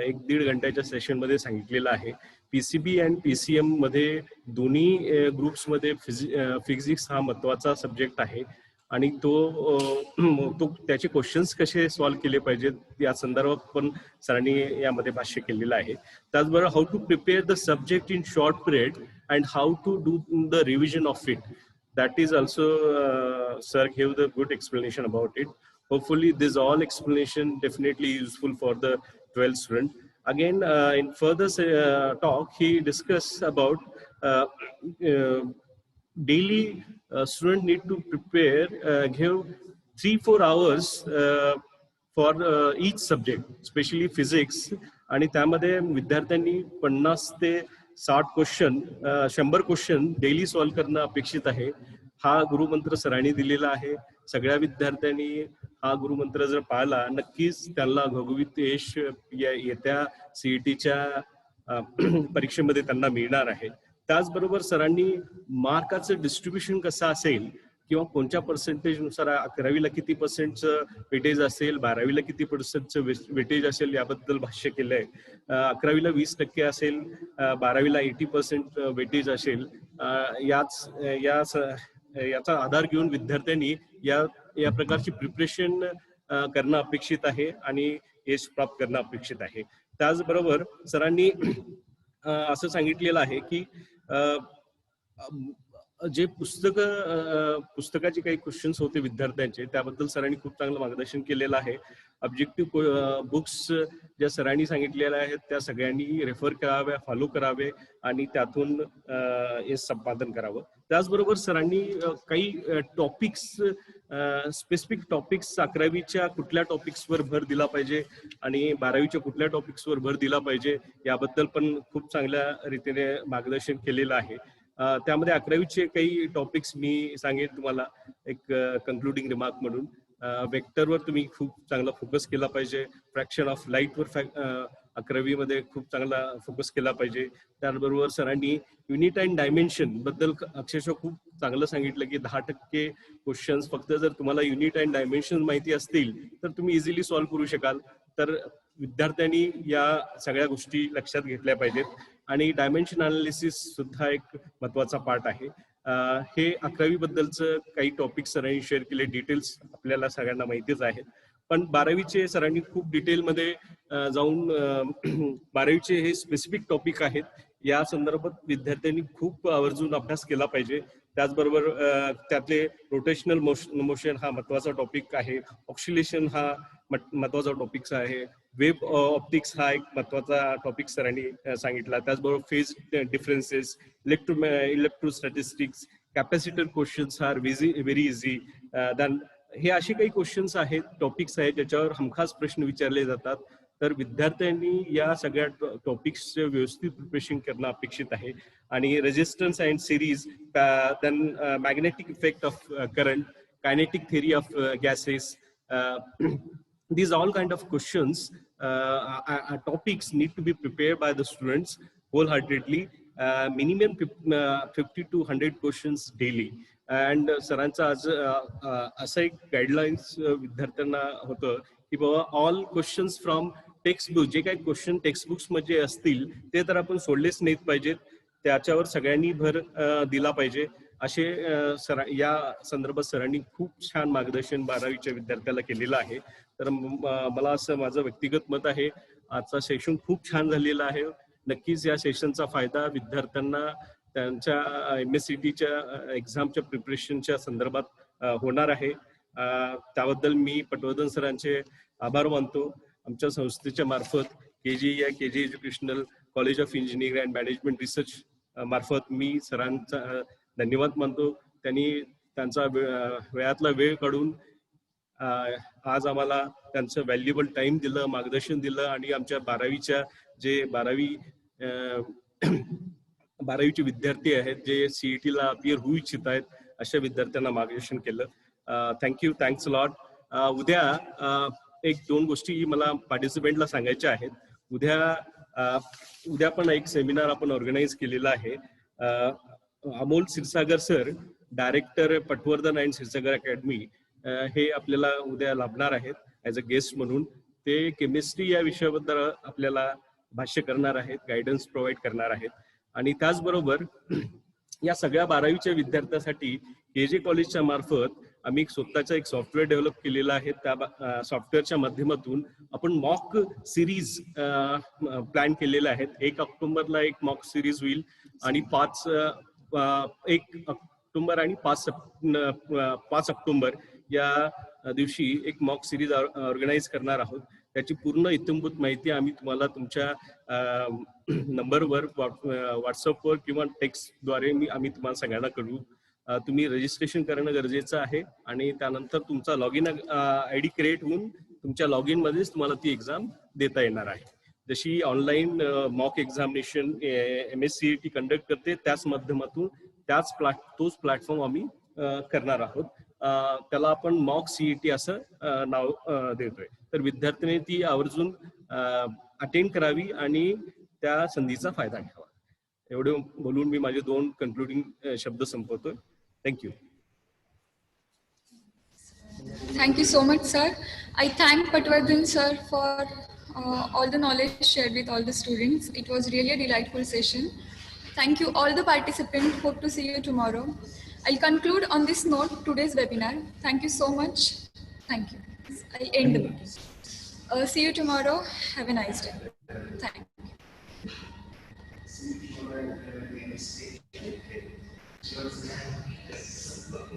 Speaker 5: 1-1.5 घंट्याच्या सेशनमध्ये सांगितलेलं आहे. PCB आणि PCM मध्ये दोन्ही ग्रुप्समध्ये फिजिक्स हा महत्वाचा सब्जेक्ट आहे आणि तो त्याचे क्वेश्चन्स कसे सॉल्व्ह केले पाहिजेत या संदर्भात पण सरांनी यामध्ये भाष्य केलेलं आहे. त्याचबरोबर how to prepare the subject in short period and how to do the revision of it. That is also sir gave the good explanation about it. Hopefully this all explanation definitely useful for the 12th student. Again in further talk he discussed about daily student need to prepare give 3-4 hours for each subject, especially physics. आणि त्यामध्ये विद्यार्थ्यांनी 50 ते 60 question 100 question daily solve करणं अपेक्षित आहे. हा गुरुमंत्र सरांनी दिलेला आहे. सगळ्या विद्यार्थ्यांनी हा गुरुमंत्र जर पाळला नक्कीच त्यांना घवघवीत यश येत्या CETच्या परीक्षेमध्ये त्यांना मिळणार आहे. त्याचबरोबर सरांनी मार्काचं डिस्ट्रीब्युशन कसं असेल किंवा कोणत्या पर्सेंटेजनुसार 11वीला किती पर्सेंटचं वेटेज असेल, 12वीला किती पर्सेंटचं वेटेज असेल याबद्दल भाष्य केलंय. 11वीला 20% असेल, 12वीला 80% वेटेज असेल. याचा आधार घेऊन विद्यार्थ्यांनी या प्रकारची प्रिपरेशन करणं अपेक्षित आहे आणि यश प्राप्त करणं अपेक्षित आहे. त्याचबरोबर सरांनी असं सांगितलेलं आहे की जे पुस्तकाचे काही क्वेश्चन्स होते विद्यार्थ्यांचे त्याबद्दल सरांनी खूप चांगलं मार्गदर्शन केलेलं आहे. ऑब्जेक्टिव्ह बुक्स ज्या सरांनी सांगितलेल्या आहेत त्या सगळ्यांनी रेफर कराव्या, फॉलो करावे आणि त्यातून हे संपादन करावं. त्याचबरोबर सरांनी काही टॉपिक्स स्पेसिफिक टॉपिक्स 11वीच्या कुठल्या टॉपिक्सवर भर दिला पाहिजे आणि 12वीच्या कुठल्या टॉपिक्सवर भर दिला पाहिजे याबद्दल पण खूप चांगल्या रीतीने मार्गदर्शन केलेलं आहे. त्यामध्ये 11वीचे काही टॉपिक्स मी सांगेन तुम्हाला एक कन्क्लुडिंग रिमार्क म्हणून. वेक्टरवर तुम्ही खूप चांगला फोकस केला पाहिजे. फ्रॅक्शन ऑफ लाईटवर 11वीमध्ये खूप चांगला फोकस केला पाहिजे. त्याचबरोबर सरांनी युनिट अँड डायमेन्शन बद्दल अक्षरशः खूप चांगलं सांगितलं की 10% क्वेश्चन्स फक्त जर तुम्हाला युनिट अँड डायमेन्शन माहिती असतील तर तुम्ही इझिली सॉल्व्ह करू शकाल. तर विद्यार्थ्यांनी या सगळ्या गोष्टी लक्षात घेतल्या पाहिजेत आणि डायमेन्शन अनालिसिस सुद्धा एक महत्वाचा पार्ट आहे. हे 11वी बद्दलचं काही टॉपिक्स सरांनी शेअर केले. डिटेल्स आपल्याला सगळ्यांना माहितीच आहेत. पण 12वीचे सरांनी खूप डिटेलमध्ये जाऊन 12वीचे हे स्पेसिफिक टॉपिक आहेत. या संदर्भात विद्यार्थ्यांनी खूप आवर्जून अभ्यास केला पाहिजे. त्याचबरोबर त्यातले रोटेशनल मोशन हा महत्वाचा टॉपिक आहे. ऑक्सिलेशन हा महत्वाचा टॉपिक आहे. वेब ऑप्टिक्स हा एक महत्वाचा टॉपिक सरांनी सांगितला. त्याचबरोबर phase differences, electrostatics, capacitor questions are very easy. Then हे असे काही क्वेश्चन्स आहेत, टॉपिक्स आहेत ज्याच्यावर हमखास प्रश्न विचारले जातात. तर विद्यार्थ्यांनी या सगळ्या टॉपिक्सचे व्यवस्थित प्रिपरेशन करणं अपेक्षित आहे. आणि resistance and series, then magnetic effect of current, kinetic theory of gases, these all kind of questions topics need to be prepared by the students wholeheartedly. Minimum 50 to 100 questions daily. And सरांचा आज असं एक guidelines विद्यार्थ्यांना होतं की बाबा all questions from textbook, जे काही क्वेश्चन टेक्स्टबुक्स मध्ये असतील ते तर आपण सोडलेच नाहीत पाहिजेत, त्याच्यावर सगळ्यांनी भर दिला पाहिजे. असे या संदर्भात सरांनी खूप छान मार्गदर्शन 12वीच्या विद्यार्थ्याला केलेलं आहे. तर मला असं माझं व्यक्तिगत मत आहे, आजचा सेशन खूप छान झालेला आहे. नक्कीच या सेशनचा फायदा विद्यार्थ्यांना त्यांच्या MSCTच्या एक्झामच्या प्रिपरेशनच्या संदर्भात होणार आहे. त्याबद्दल मी पटवर्धन सरांचे आभार मानतो. आमच्या संस्थेच्या मार्फत KJ educational college of engineering and management research मार्फत मी सरांचा धन्यवाद मानतो. त्यांनी त्यांचा वेळातला वेळ काढून आज आम्हाला त्यांचं व्हॅल्युएबल टाइम दिलं, मार्गदर्शन दिलं आणि आमच्या 12वीचे विद्यार्थी आहेत जे CETला अपियर होऊ इच्छित आहेत अशा विद्यार्थ्यांना मार्गदर्शन केलं. Thank you, thanks a lot. उद्या 1-2 गोष्टी मला पार्टिसिपेंटला सांगायच्या आहेत. उद्या पण एक सेमिनार आपण ऑर्गनाईज केलेला आहे. Amol Kshirsagar sir, director Patwardhan and Kshirsagar academy, हे आपल्याला उद्या लाभणार आहेत ऍज अ गेस्ट म्हणून. ते केमिस्ट्री या विषयाबद्दल आपल्याला भाष्य करणार आहेत, गायडन्स प्रोव्हाइड करणार आहेत. आणि त्याचबरोबर या सगळ्या 12वीच्या विद्यार्थ्यांसाठी KJ कॉलेजच्या मार्फत आम्ही स्वतःचा एक सॉफ्टवेअर डेव्हलप केलेला आहे. त्या सॉफ्टवेअरच्या माध्यमातून आपण मॉक सिरीज प्लॅन केलेले आहेत. 1 ऑक्टोबरला एक मॉक सिरीज होईल आणि 1 ऑक्टोबर आणि 5 ऑक्टोबर या दिवशी एक मॉक सिरीज ऑर्गनाईज करणार आहोत. त्याची पूर्ण इत्थंभूत माहिती आम्ही तुम्हाला तुमच्या नंबरवर व्हॉट्सअपवर किंवा टेक्स्टद्वारे आम्ही तुम्हाला सगळ्यांना कळवू. तुम्ही रजिस्ट्रेशन करणं गरजेचं आहे आणि त्यानंतर तुमचा लॉग इन ID क्रिएट होऊन तुमच्या लॉग इन मध्येच तुम्हाला ती एक्झाम देता येणार आहे. जशी online mock examination MSCET conduct करते त्याच माध्यमातून तोच प्लॅटफॉर्म आम्ही करणार आहोत. त्याला आपण मॉक CET असं नाव देतोय. तर विद्यार्थ्यांनी ती आवर्जून अटेंड करावी आणि त्या संधीचा फायदा घ्यावा. एवढे बोलून मी माझे 2 कन्क्लुडिंग शब्द संपवतोय. Thank you.
Speaker 3: Thank you so much, sir. I thank Patwardhan sir for all the knowledge shared with all the students. It was really a delightful session. Thank you all the participants. Hope to see you tomorrow. I'll conclude on this note today's webinar. Thank you so much. Thank you. I'll end the meeting. See you tomorrow. Have a nice day. Thank you.